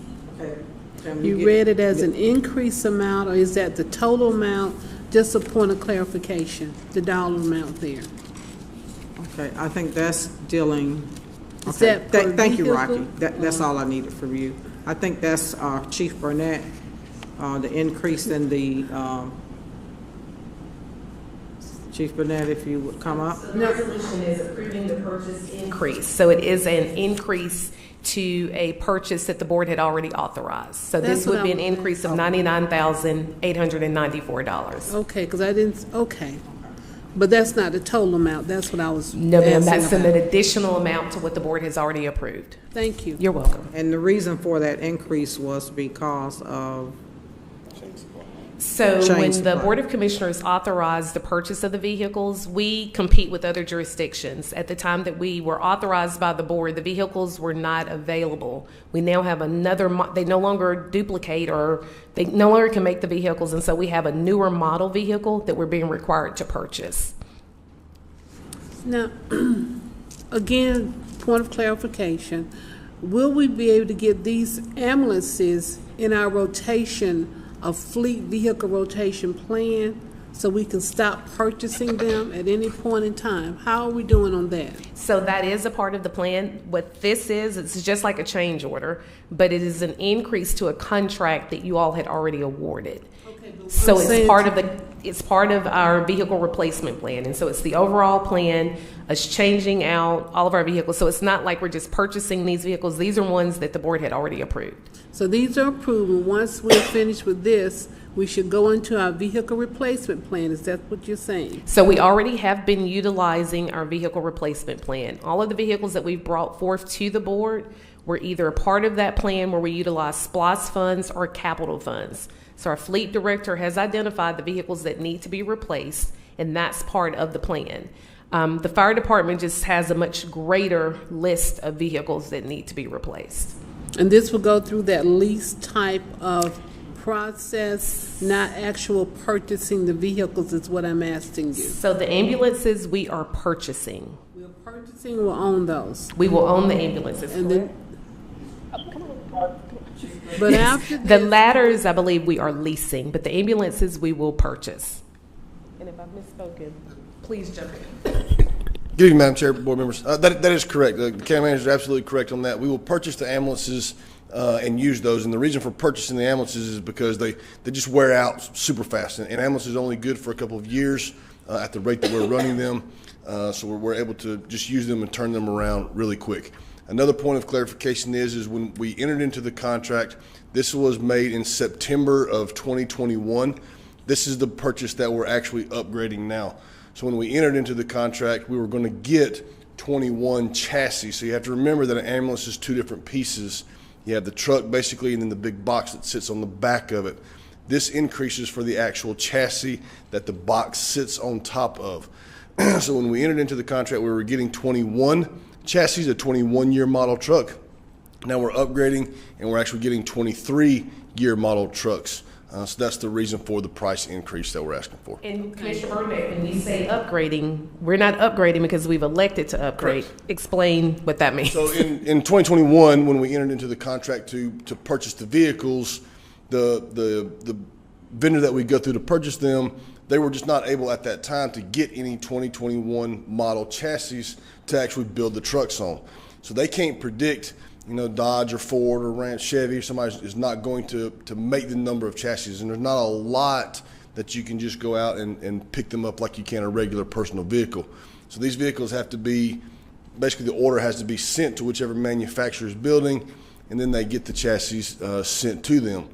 you read it as an increased amount, or is that the total amount? Just a point of clarification, the dollar amount there. Okay, I think that's dealing. Is Okay, that per thank you, vehicle? Rocky. That's all I needed from you. I think that's Chief Burnett. The increase in the, Chief Burnett, if you would come up. So the resolution is approving the purchase increase. So it is an increase to a purchase that the board had already authorized. So this would be an increase of $99,894. Okay, because I didn't, okay. But that's not the total amount. That's what I was No, ma'am, asking that's about. an additional amount to what the board has already approved. Thank you. You're welcome. And the reason for that increase was because of? So when the Board of Commissioners authorized the purchase of the vehicles, we compete with other jurisdictions. At the time that we were authorized by the board, the vehicles were not available. We now have another, they no longer duplicate, or they no longer can make the vehicles, and so we have a newer model vehicle that we're being required to purchase. Now, again, point of clarification, will we be able to get these ambulances in our rotation, a fleet vehicle rotation plan, so we can stop purchasing them at any point in time? How are we doing on that? So that is a part of the plan. What this is, it's just like a change order, but it is an increase to a contract that you all had already awarded. So it's part of our vehicle replacement plan, and so it's the overall plan. Us changing out all of our vehicles, so it's not like we're just purchasing these vehicles. These are ones that the board had already approved. So these are approved, and once we're finished with this, we should go into our vehicle replacement plan. Is that what you're saying? So we already have been utilizing our vehicle replacement plan. All of the vehicles that we've brought forth to the board were either a part of that plan where we utilize SPLOST funds or capital funds. So our fleet director has identified the vehicles that need to be replaced, and that's part of the plan. The fire department just has a much greater list of vehicles that need to be replaced. And this will go through that lease type of process, not actual purchasing the vehicles is what I'm asking you. So the ambulances we are purchasing. We're purchasing, we'll own those. We will own the ambulances. And then, but after the ladders, I believe we are leasing, but the ambulances we will purchase. And if I've misspoken, please jump in. Good evening, Madam Chair, board members. That is correct. The county manager is absolutely correct on that. We will purchase the ambulances and use those. And the reason for purchasing the ambulances is because they just wear out super fast. And ambulances are only good for a couple of years at the rate that we're running them. So we're able to just use them and turn them around really quick. Another point of clarification is when we entered into the contract, this was made in September of 2021. This is the purchase that we're actually upgrading now. So when we entered into the contract, we were going to get 21 chassis. So you have to remember that an ambulance is two different pieces. You have the truck basically, and then the big box that sits on the back of it. This increases for the actual chassis that the box sits on top of. So when we entered into the contract, we were getting 21 chassis, a 21-year model truck. Now we're upgrading, and we're actually getting 23-year model trucks. So that's the reason for the price increase that we're asking for. And Commissioner Burbank, when we say upgrading, we're not upgrading because we've elected to upgrade. Correct. Explain what that means. So in 2021, when we entered into the contract to purchase the vehicles, the vendor that we go through to purchase them, they were just not able at that time to get any 2021 model chassis to actually build the trucks on. So they can't predict, Dodge or Ford or Ram, Chevy, or somebody is not going to make the number of chassis. And there's not a lot that you can just go out and pick them up like you can a regular personal vehicle. So these vehicles have to be, basically the order has to be sent to whichever manufacturer is building, and then they get the chassis sent to them.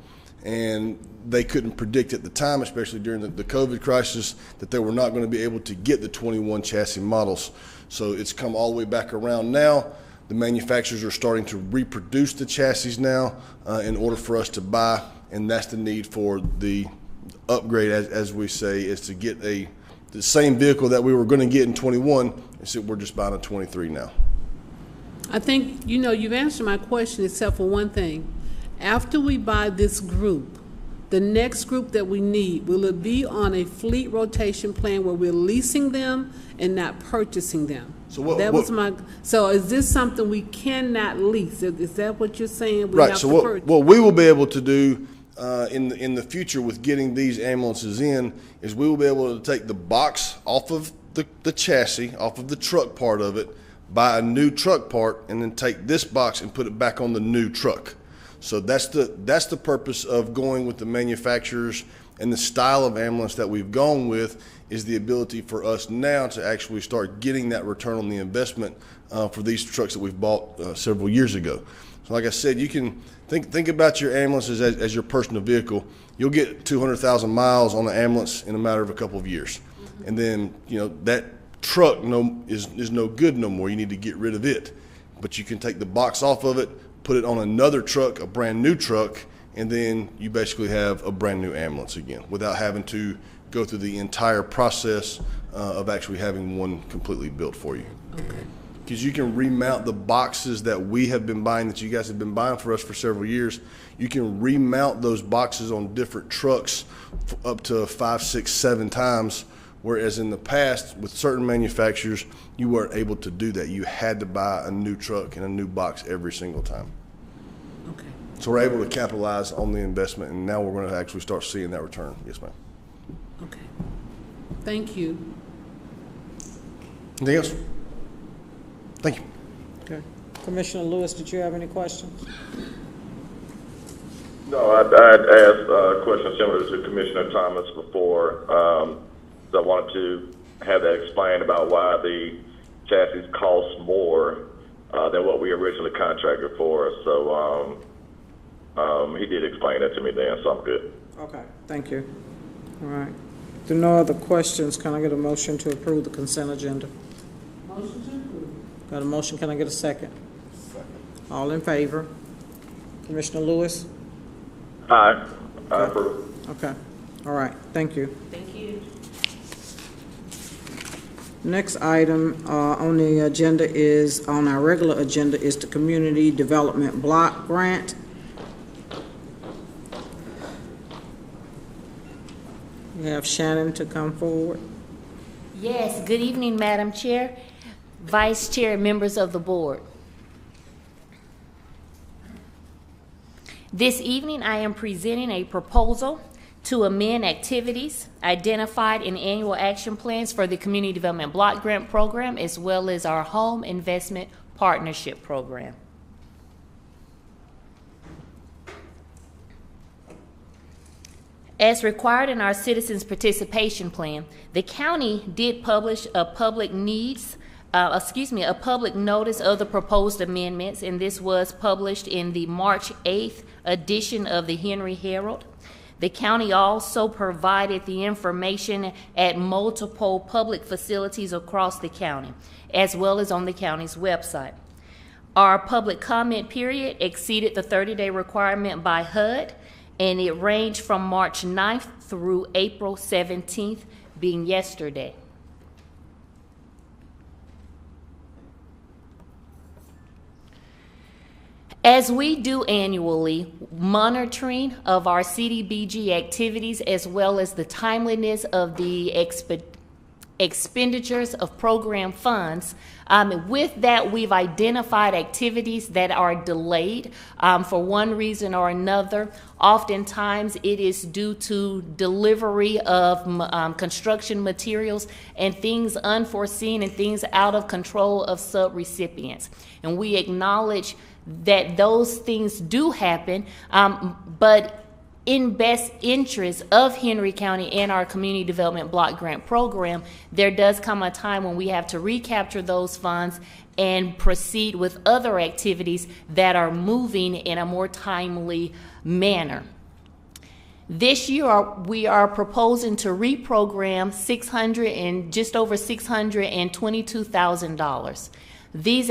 And they couldn't predict at the time, especially during the COVID crisis, that they were not going to be able to get the 21 chassis models. So it's come all the way back around now. The manufacturers are starting to reproduce the chassis now in order for us to buy, and that's the need for the upgrade, as we say, is to get the same vehicle that we were going to get in 21, except we're just buying a 23 now. I think, you've answered my question except for one thing. After we buy this group, the next group that we need, will it be on a fleet rotation plan where we're leasing them and not purchasing them? So is this something we cannot lease? Is that what you're saying? Right. So what we will be able to do in the future with getting these ambulances in is we will be able to take the box off of the chassis, off of the truck part of it, buy a new truck part, and then take this box and put it back on the new truck. So that's the purpose of going with the manufacturers, and the style of ambulance that we've gone with is the ability for us now to actually start getting that return on the investment for these trucks that we've bought several years ago. So like I said, you can think about your ambulances as your personal vehicle. You'll get 200,000 miles on the ambulance in a matter of a couple of years. And then, that truck is no good no more. You need to get rid of it. But you can take the box off of it, put it on another truck, a brand new truck, and then you basically have a brand new ambulance again without having to go through the entire process of actually having one completely built for you. Okay. Because you can remount the boxes that we have been buying, that you guys have been buying for us for several years. You can remount those boxes on different trucks up to 5, 6, 7 times, whereas in the past with certain manufacturers, you weren't able to do that. You had to buy a new truck and a new box every single time. Okay. So we're able to capitalize on the investment, and now we're going to actually start seeing that return. Yes, ma'am. Okay. Thank you. Anything else? Thank you. Okay. Commissioner Lewis, did you have any questions? No, I'd asked a question similar to Commissioner Thomas before. So I wanted to have that explained about why the chassis cost more than what we originally contracted for. So he did explain that to me then, so I'm good. Okay, thank you. All right. If there are no other questions, can I get a motion to approve the consent agenda? Motion to approve. Got a motion, can I get a second? Second. All in favor? Commissioner Lewis? Aye. I approve. Okay, all right, thank you. Thank you. Next item on the agenda is, on our regular agenda, is the Community Development Block Grant. We have Shannon to come forward. Yes, good evening, Madam Chair, Vice Chair, and members of the board. This evening, I am presenting a proposal to amend activities identified in annual action plans for the Community Development Block Grant Program, as well as our Home Investment Partnership Program. As required in our Citizens Participation Plan, the county did publish a public notice of the proposed amendments, and this was published in the March 8th edition of the Henry Herald. The county also provided the information at multiple public facilities across the county, as well as on the county's website. Our public comment period exceeded the 30-day requirement by HUD, and it ranged from March 9th through April 17th, being yesterday. As we do annually, monitoring of our CDBG activities as well as the timeliness of the expenditures of program funds, with that we've identified activities that are delayed for one reason or another. Oftentimes it is due to delivery of construction materials and things unforeseen and things out of control of subrecipients. And we acknowledge that those things do happen, but in best interest of Henry County and our Community Development Block Grant Program, there does come a time when we have to recapture those funds and proceed with other activities that are moving in a more timely manner. This year, we are proposing to reprogram just over $622,000. These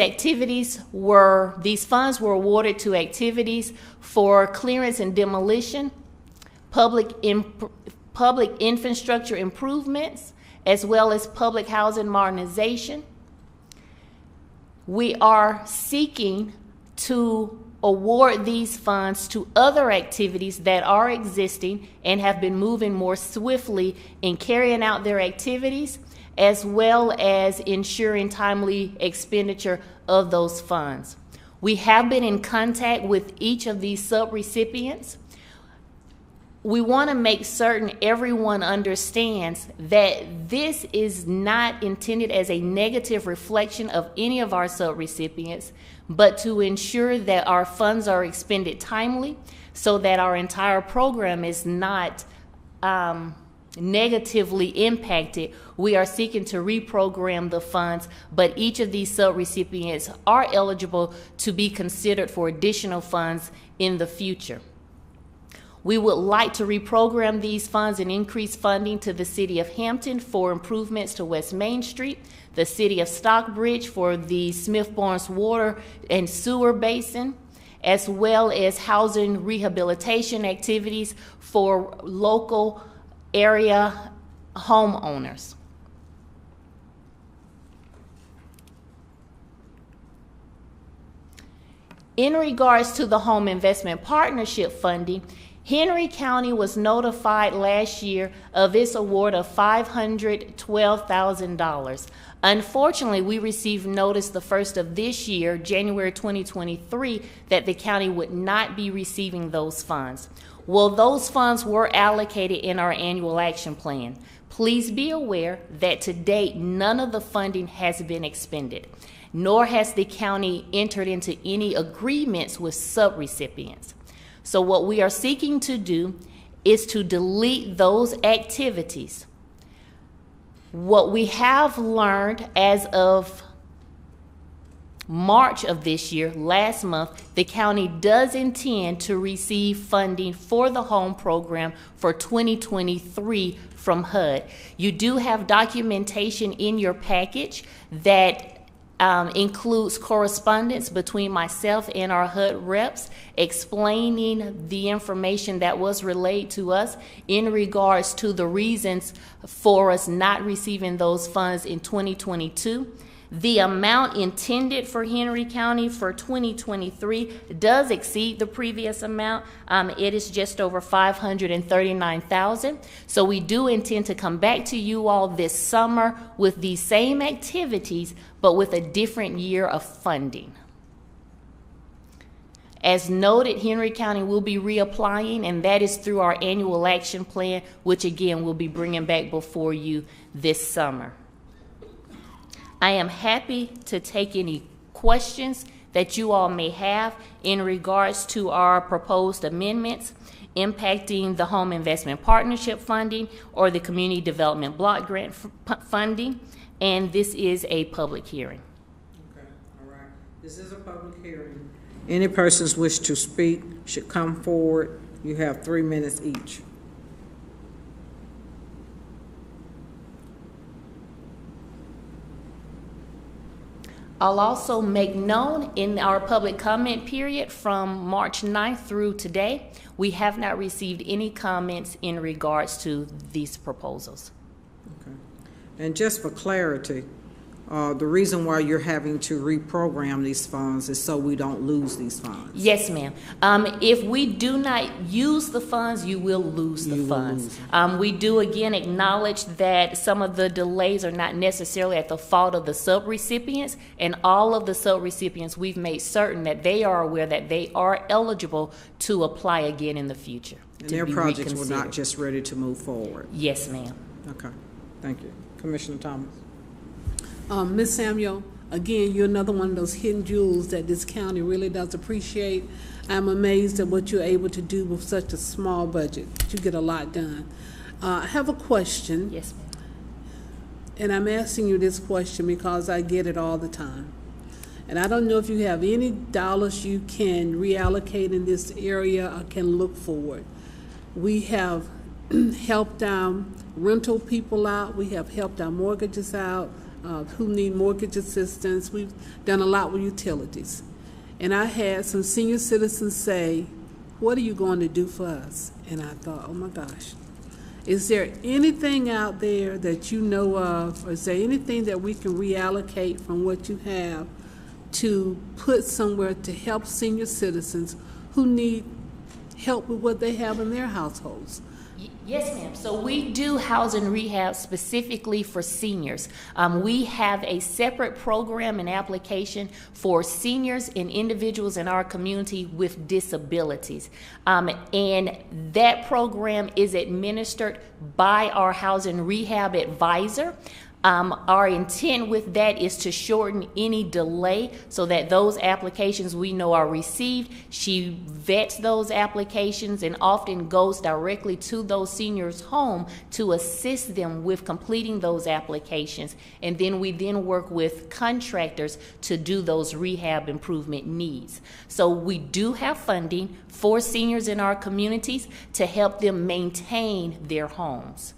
funds were awarded to activities for clearance and demolition, public infrastructure improvements, as well as public housing modernization. We are seeking to award these funds to other activities that are existing and have been moving more swiftly in carrying out their activities, as well as ensuring timely expenditure of those funds. We have been in contact with each of these subrecipients. We want to make certain everyone understands that this is not intended as a negative reflection of any of our subrecipients, but to ensure that our funds are expended timely so that our entire program is not negatively impacted. We are seeking to reprogram the funds, but each of these subrecipients are eligible to be considered for additional funds in the future. We would like to reprogram these funds and increase funding to the City of Hampton for improvements to West Main Street, the City of Stockbridge for the Smith Barnes Water and Sewer Basin, as well as housing rehabilitation activities for local area homeowners. In regards to the Home Investment Partnership funding, Henry County was notified last year of its award of $512,000. Unfortunately, we received notice the first of this year, January 2023, that the county would not be receiving those funds. Well, those funds were allocated in our annual action plan. Please be aware that to date, none of the funding has been expended, nor has the county entered into any agreements with subrecipients. So what we are seeking to do is to delete those activities. What we have learned as of March of this year, last month, the county does intend to receive funding for the home program for 2023 from HUD. You do have documentation in your package that includes correspondence between myself and our HUD reps explaining the information that was relayed to us in regards to the reasons for us not receiving those funds in 2022. The amount intended for Henry County for 2023 does exceed the previous amount. It is just over $539,000. So we do intend to come back to you all this summer with these same activities, but with a different year of funding. As noted, Henry County will be reapplying, and that is through our annual action plan, which again we'll be bringing back before you this summer. I am happy to take any questions that you all may have in regards to our proposed amendments impacting the Home Investment Partnership funding or the Community Development Block Grant funding, and this is a public hearing. Okay, all right. This is a public hearing. Any persons wish to speak should come forward. You have 3 minutes each. I'll also make known in our public comment period from March 9th through today, we have not received any comments in regards to these proposals. Okay. And just for clarity, the reason why you're having to reprogram these funds is so we don't lose these funds. Yes, ma'am. If we do not use the funds, you will lose the funds. We do again acknowledge that some of the delays are not necessarily at the fault of the subrecipients, and all of the subrecipients, we've made certain that they are aware that they are eligible to apply again in the future. And their projects were not just ready to move forward. Yes, ma'am. Okay, thank you. Commissioner Thomas. Ms. Samuel, again, you're another one of those hidden jewels that this county really does appreciate. I'm amazed at what you're able to do with such a small budget. You get a lot done. I have a question. Yes, ma'am. And I'm asking you this question because I get it all the time. And I don't know if you have any dollars you can reallocate in this area or can look forward. We have helped our rental people out. We have helped our mortgages out. Who need mortgage assistance. We've done a lot with utilities. And I had some senior citizens say, what are you going to do for us? And I thought, oh my gosh, is there anything out there that you know of, or is there anything that we can reallocate from what you have to put somewhere to help senior citizens who need help with what they have in their households? Yes, ma'am. So we do housing rehab specifically for seniors. We have a separate program and application for seniors and individuals in our community with disabilities. And that program is administered by our housing rehab advisor. Our intent with that is to shorten any delay so that those applications we know are received. She vets those applications and often goes directly to those seniors' home to assist them with completing those applications. And then we work with contractors to do those rehab improvement needs. So we do have funding for seniors in our communities to help them maintain their homes.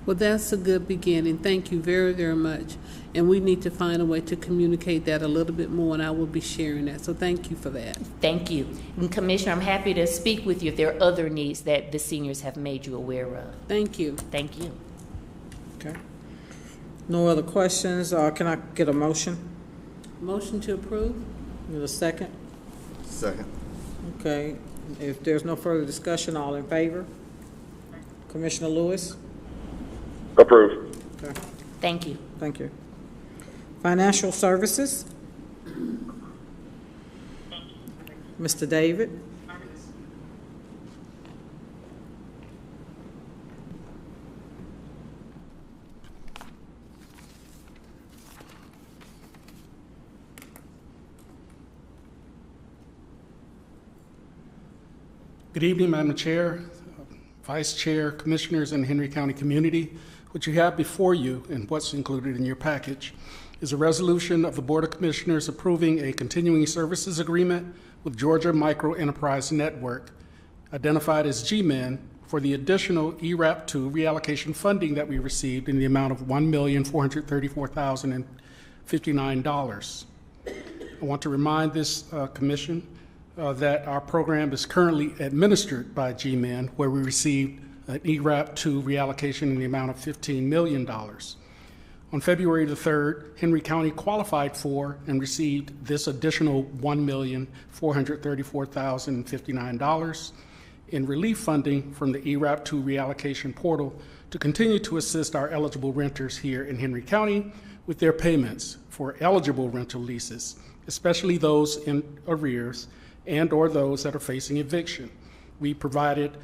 Well, that's a good beginning. Thank you very, very much. And we need to find a way to communicate that a little bit more, and I will be sharing that. So thank you for that. Thank you. And Commissioner, I'm happy to speak with you if there are other needs that the seniors have made you aware of. Thank you. Thank you. Okay. No other questions? Can I get a motion? Motion to approve. Need a second? Second. Okay. If there's no further discussion, all in favor? Commissioner Lewis? Approved. Okay, Thank you. thank you. Financial Services? Mr. David? Good evening, Madam Chair, Vice Chair, Commissioners, and Henry County community. What you have before you and what's included in your package is a resolution of the Board of Commissioners approving a continuing services agreement with Georgia Micro Enterprise Network, identified as GMEN, for the additional ERAP2 reallocation funding that we received in the amount of $1,434,059. I want to remind this Commission that our program is currently administered by GMEN, where we received an ERAP2 reallocation in the amount of $15 million. On February the 3rd, Henry County qualified for and received this additional $1,434,059 in relief funding from the ERAP2 reallocation portal to continue to assist our eligible renters here in Henry County with their payments for eligible rental leases, especially those in arrears and or those that are facing eviction. We provided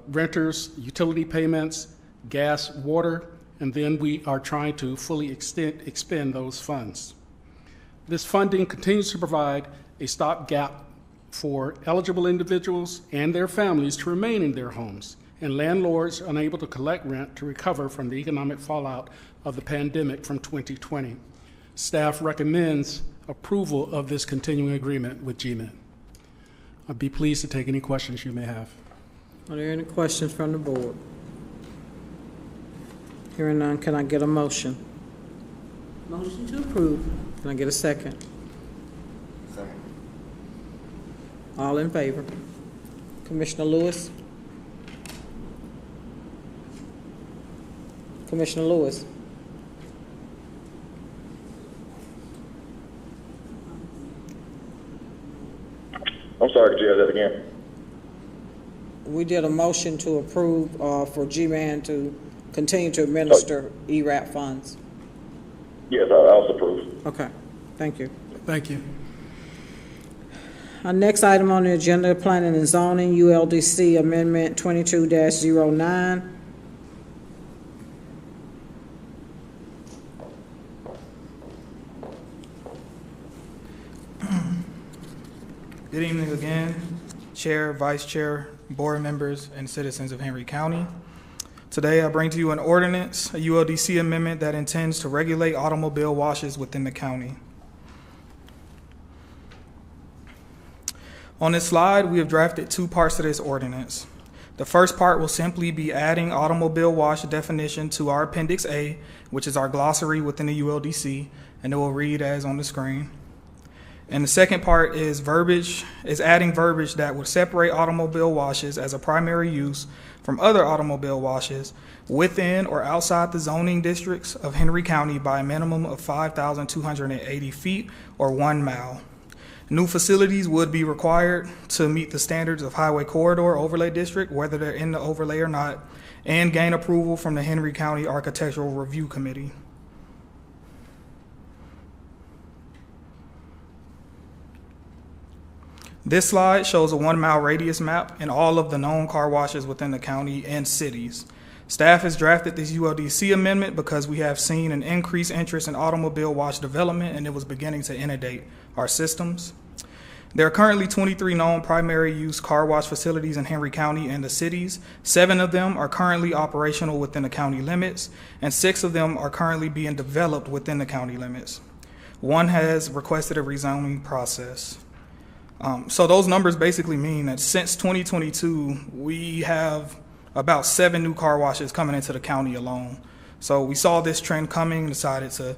renters utility payments, gas, water, and then we are trying to fully expend those funds. This funding continues to provide a stopgap for eligible individuals and their families to remain in their homes, and landlords unable to collect rent to recover from the economic fallout of the pandemic from 2020. Staff recommends approval of this continuing agreement with GMEN. I'd be pleased to take any questions you may have. Are there any questions from the board? Hearing none, can I get a motion? Motion to approve. Can I get a second? Second. All in favor? Commissioner Lewis? Commissioner Lewis? I'm sorry, could you add that again? We did a motion to approve for GMAN to continue to administer ERAP funds. Yes, I also approve. Okay, thank you. Thank you. Our next item on the agenda, Planning and Zoning, ULDC Amendment 22-09. Good evening again, Chair, Vice Chair, board members, and citizens of Henry County. Today I bring to you an ordinance, a ULDC amendment that intends to regulate automobile washes within the county. On this slide, we have drafted two parts of this ordinance. The first part will simply be adding automobile wash definition to our Appendix A, which is our glossary within the ULDC, and it will read as on the screen. And the second part is adding verbiage that would separate automobile washes as a primary use from other automobile washes within or outside the zoning districts of Henry County by a minimum of 5,280 feet or 1 mile. New facilities would be required to meet the standards of Highway Corridor Overlay District, whether they're in the overlay or not, and gain approval from the Henry County Architectural Review Committee. This slide shows a 1 mile radius map and all of the known car washes within the county and cities. Staff has drafted this ULDC amendment because we have seen an increased interest in automobile wash development, and it was beginning to inundate our systems. There are currently 23 known primary use car wash facilities in Henry County and the cities. 7 of them are currently operational within the county limits, and 6 of them are currently being developed within the county limits. 1 has requested a rezoning process. So those numbers basically mean that since 2022, we have about 7 new car washes coming into the county alone. So we saw this trend coming, decided to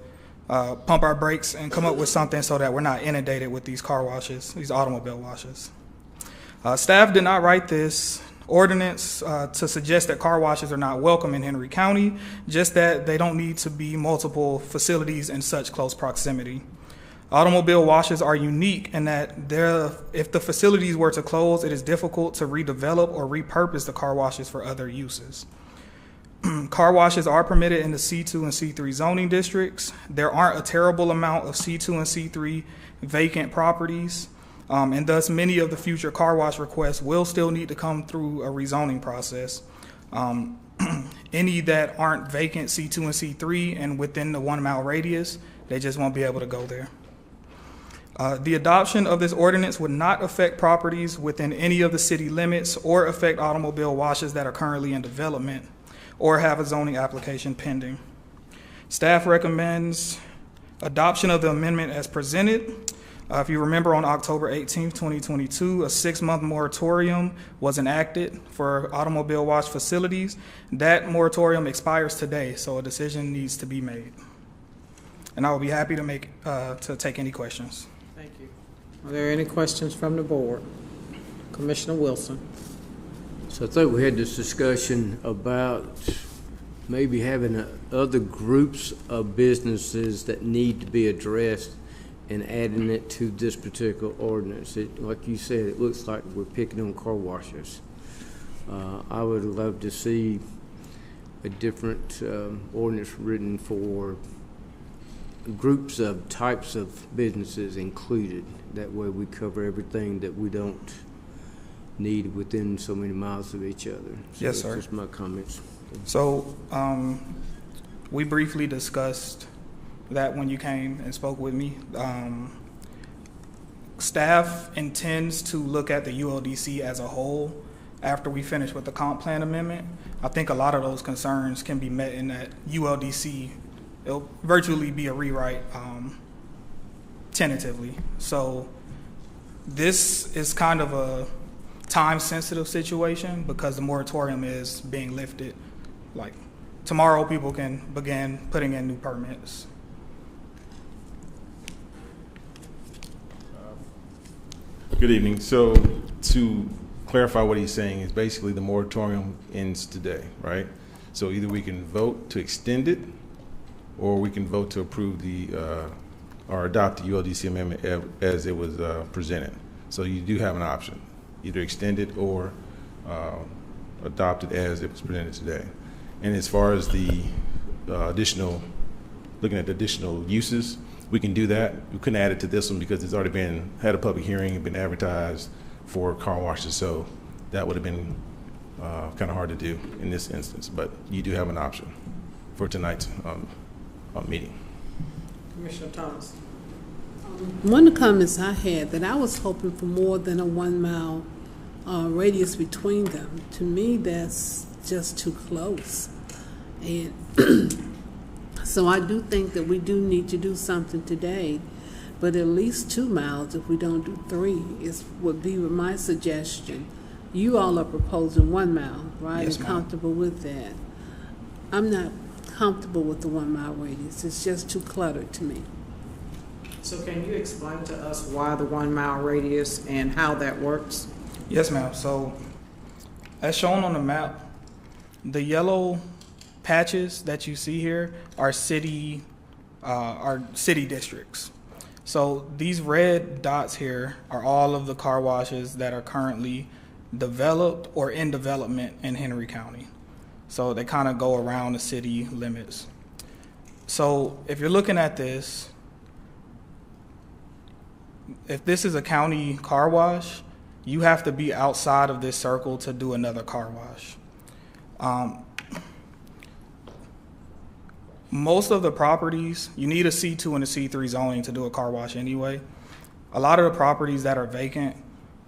pump our brakes and come up with something so that we're not inundated with these car washes, these automobile washes. Staff did not write this ordinance to suggest that car washes are not welcome in Henry County, just that they don't need to be multiple facilities in such close proximity. Automobile washes are unique in that if the facilities were to close, it is difficult to redevelop or repurpose the car washes for other uses. Car washes are permitted in the C2 and C3 zoning districts. There aren't a terrible amount of C2 and C3 vacant properties, and thus many of the future car wash requests will still need to come through a rezoning process. Any that aren't vacant C2 and C3 and within the 1 mile radius, they just won't be able to go there. The adoption of this ordinance would not affect properties within any of the city limits or affect automobile washes that are currently in development or have a zoning application pending. Staff recommends adoption of the amendment as presented. If you remember, on October 18th, 2022, a 6-month moratorium was enacted for automobile wash facilities. That moratorium expires today, so a decision needs to be made. And I will be happy to take any questions. Thank you. Are there any questions from the board? Commissioner Wilson. So I think we had this discussion about maybe having other groups of businesses that need to be addressed and adding it to this particular ordinance. Like you said, it looks like we're picking on car washers. I would love to see a different ordinance written for groups of types of businesses included. That way we cover everything that we don't need within so many miles of each other. So yes, sir. That's just my comments. So we briefly discussed that when you came and spoke with me. Staff intends to look at the ULDC as a whole after we finish with the comp plan amendment. I think a lot of those concerns can be met in that ULDC. It'll virtually be a rewrite tentatively. So this is kind of a time-sensitive situation because the moratorium is being lifted. Like tomorrow, people can begin putting in new permits. Good evening. So to clarify what he's saying is basically the moratorium ends today, right? So either we can vote to extend it or we can vote to approve or adopt the ULDC amendment as it was presented. So you do have an option, either extend it or adopt it as it was presented today. And as far as the looking at the additional uses, we can do that. We couldn't add it to this one because it's already had a public hearing, been advertised for car washes, so that would have been kind of hard to do in this instance. But you do have an option for tonight's meeting. Commissioner Thomas. One of the comments I had that I was hoping for more than a 1 mile radius between them. To me, that's just too close. And so I do think that we do need to do something today, but at least 2 miles if we don't do 3 would be my suggestion. You all are proposing 1 mile, right? Yes, and ma'am. comfortable with that. I'm not comfortable with the 1 mile radius. It's just too cluttered to me. So can you explain to us why the 1 mile radius and how that works? Yes, ma'am. So as shown on the map, the yellow patches that you see here are city districts. So these red dots here are all of the car washes that are currently developed or in development in Henry County. So they kind of go around the city limits. So if you're looking at this, if this is a county car wash, you have to be outside of this circle to do another car wash. Most of the properties, you need a C2 and a C3 zoning to do a car wash anyway. A lot of the properties that are vacant,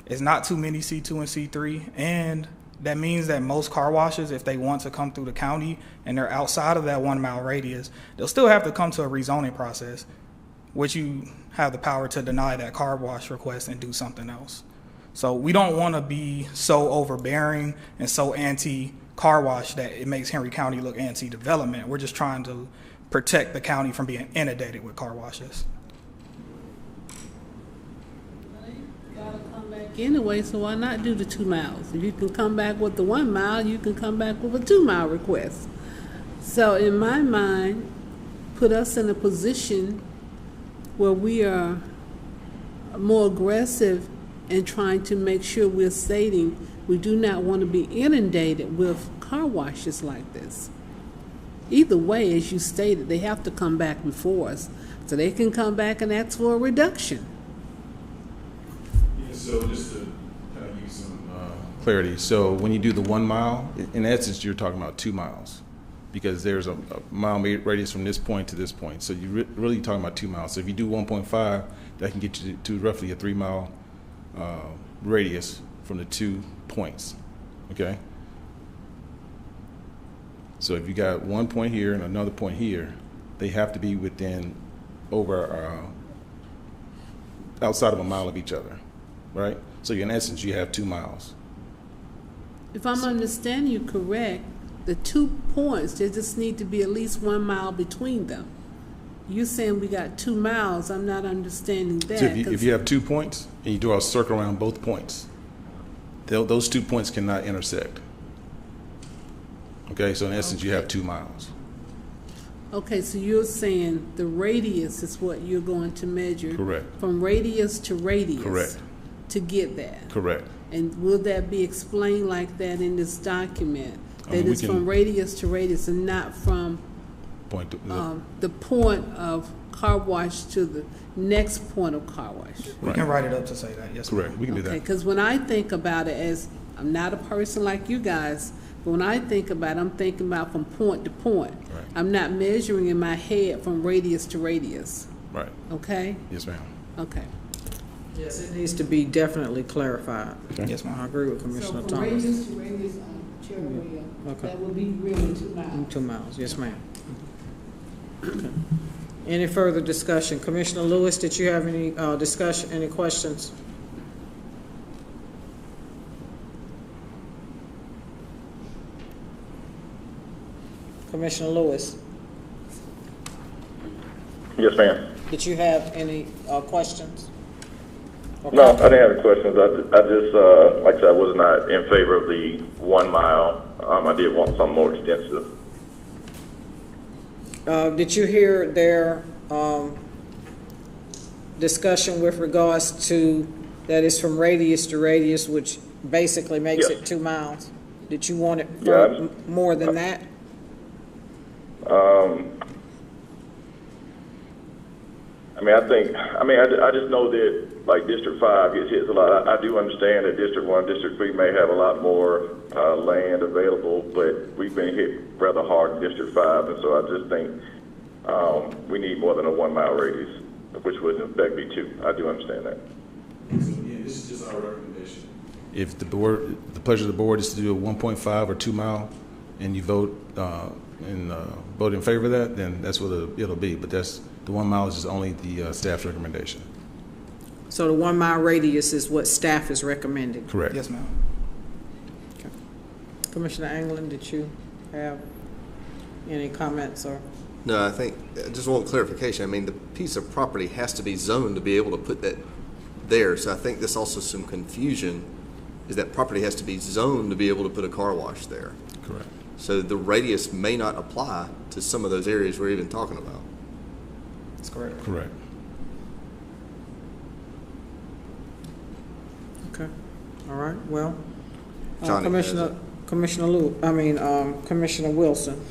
is not too many C2 and C3, and that means that most car washes, if they want to come through the county and they're outside of that 1 mile radius, they'll still have to come to a rezoning process, which you have the power to deny that car wash request and do something else. So we don't want to be so overbearing and so anti-car wash that it makes Henry County look anti-development. We're just trying to protect the county from being inundated with car washes. Anyway, so why not do the 2 miles? If you can come back with the 1 mile, you can come back with a 2 mile request. So in my mind, put us in a position where we are more aggressive in trying to make sure we're stating we do not want to be inundated with car washes like this. Either way, as you stated, they have to come back before us, so they can come back and ask for a reduction. Yeah, so just to kind of use some clarity, so when you do the 1 mile, in essence, you're talking about 2 miles, because there's a mile radius from this point to this point. So you're really talking about 2 miles. So if you do 1.5, that can get you to roughly a 3 mile radius from the 2 points, okay? So if you got 1 point here and another point here, they have to be within outside of a mile of each other, right? So in essence, you have 2 miles. If I'm understanding you correct, the 2 points, there just need to be at least 1 mile between them. You're saying we got 2 miles. I'm not understanding that. So if you have 2 points and you draw a circle around both points, those 2 points cannot intersect. Okay, so in essence, you have 2 miles. Okay, so you're saying the radius is what you're going to measure. Correct. From radius to radius. Correct. To get that. Correct. And will that be explained like that in this document? That we it's can- from radius to radius and not from Point to, the point of car wash to the next point of car wash. We can write it up to say that, yes. correct, we can do Okay, that. because when I think about it, as I'm not a person like you guys, but when I think about it, I'm thinking about from point to point. Right. I'm not measuring in my head from radius to radius. Right. Okay? Yes, ma'am. Okay. Yes, it needs to be definitely clarified. Okay. Yes, ma'am. I agree with So Commissioner from Thomas. radius to radius, Chair Williams, Okay. that would be really 2 miles. 2 miles, yes, ma'am. Okay. Any further discussion? Commissioner Lewis, did you have any discussion, any questions? Commissioner Lewis, Yes, ma'am. did you have any questions? or No, I comments? didn't have any questions. I just, like I said, I was not in favor of the 1 mile. I did want something more extensive. Did you hear their discussion with regards to that is from radius to radius, which basically makes Yes. it 2 miles? Did you want it Yeah, for more than that? I just know that, like, District 5 gets hit a lot. I do understand that District 1, District 3 may have a lot more land available, but we've been hit rather hard in District 5, and so I just think we need more than a 1 mile radius, which would in fact be 2. I do understand that. Again, this is just our recommendation. If the pleasure of the board is to do a 1.5 or 2 mile, and you vote vote in favor of that, then that's what it'll be. But the 1 mile is just only the staff's recommendation. So the 1 mile radius is what staff is recommending? Correct. Yes, ma'am. Commissioner Anglin, did you have any comments or? No, I think, I just want clarification. I mean, the piece of property has to be zoned to be able to put that there. So I think there's also some confusion, is that property has to be zoned to be able to put a car wash there. Correct. So the radius may not apply to some of those areas we're even talking about. That's correct. Correct. Okay, all right, well, Johnny has Commissioner Wilson.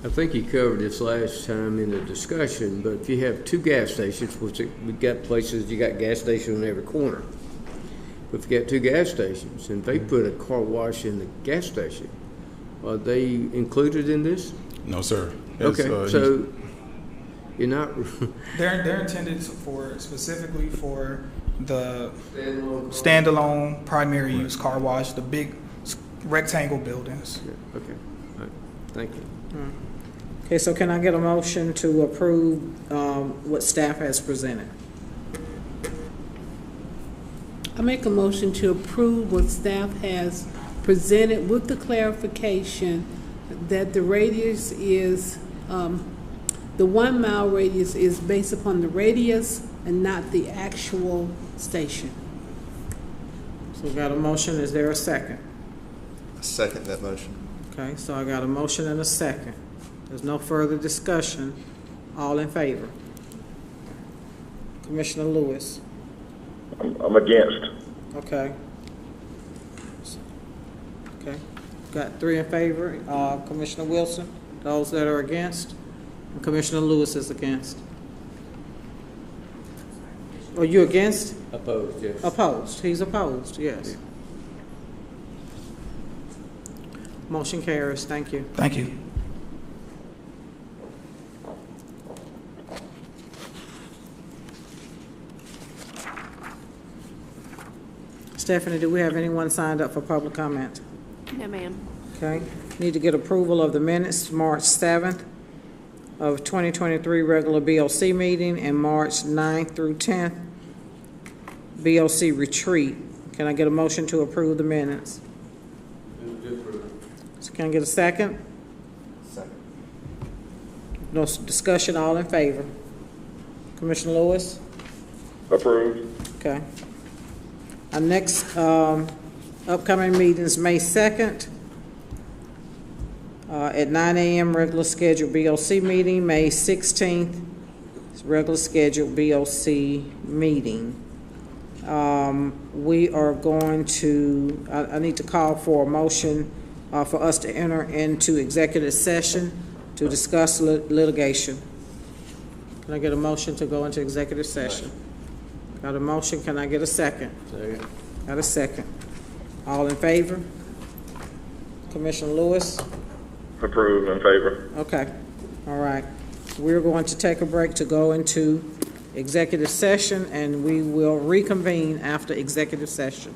I think you covered this last time in the discussion, but if you have 2 gas stations, which we got places, you got gas stations on every corner. But if you got 2 gas stations and they put a car wash in the gas station, are they included in this? No, sir. Okay, so you're not. They're intended specifically for the standalone primary use car wash, the big rectangle buildings. Okay, all right. Thank you. Okay, so can I get a motion to approve what staff has presented? I make a motion to approve what staff has presented with the clarification that the radius is, the 1 mile radius is based upon the radius and not the actual station. So we got a motion, is there a second? I second that motion. Okay, so I got a motion and a second. There's no further discussion. All in favor? Commissioner Lewis? I'm against. Okay. Okay, got 3 in favor. Commissioner Wilson, those that are against, and Commissioner Lewis is against. Are you against? Opposed, yes. Opposed, he's opposed, yes. Motion carries, thank you. Thank you. Stephanie, do we have anyone signed up for public comment? No, ma'am. Okay, need to get approval of the minutes, March 7th of 2023 regular BOC meeting and March 9th through 10th BOC retreat. Can I get a motion to approve the minutes? So can I get a second? Second. No discussion, all in favor? Commissioner Lewis? Approved. Okay. Our next upcoming meeting is May 2nd at 9 a.m. regular scheduled BOC meeting. May 16th is regular scheduled BOC meeting. We are going to, I need to call for a motion for us to enter into executive session to discuss litigation. Can I get a motion to go into executive session? Got a motion, can I get a second? Second. Got a second. All in favor? Commissioner Lewis? Approved, in favor. Okay, all right. We're going to take a break to go into executive session, and we will reconvene after executive session.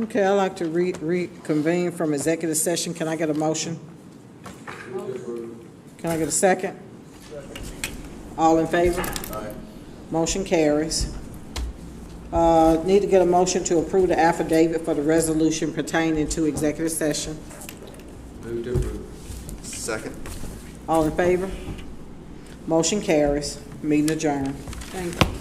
Okay, I'd like to reconvene from executive session. Can I get a motion? Can I get a second? All in favor? Aye. Motion carries. Need to get a motion to approve the affidavit for the resolution pertaining to executive session. Move to approve. Second. All in favor? Motion carries. Meeting adjourned. Thank you.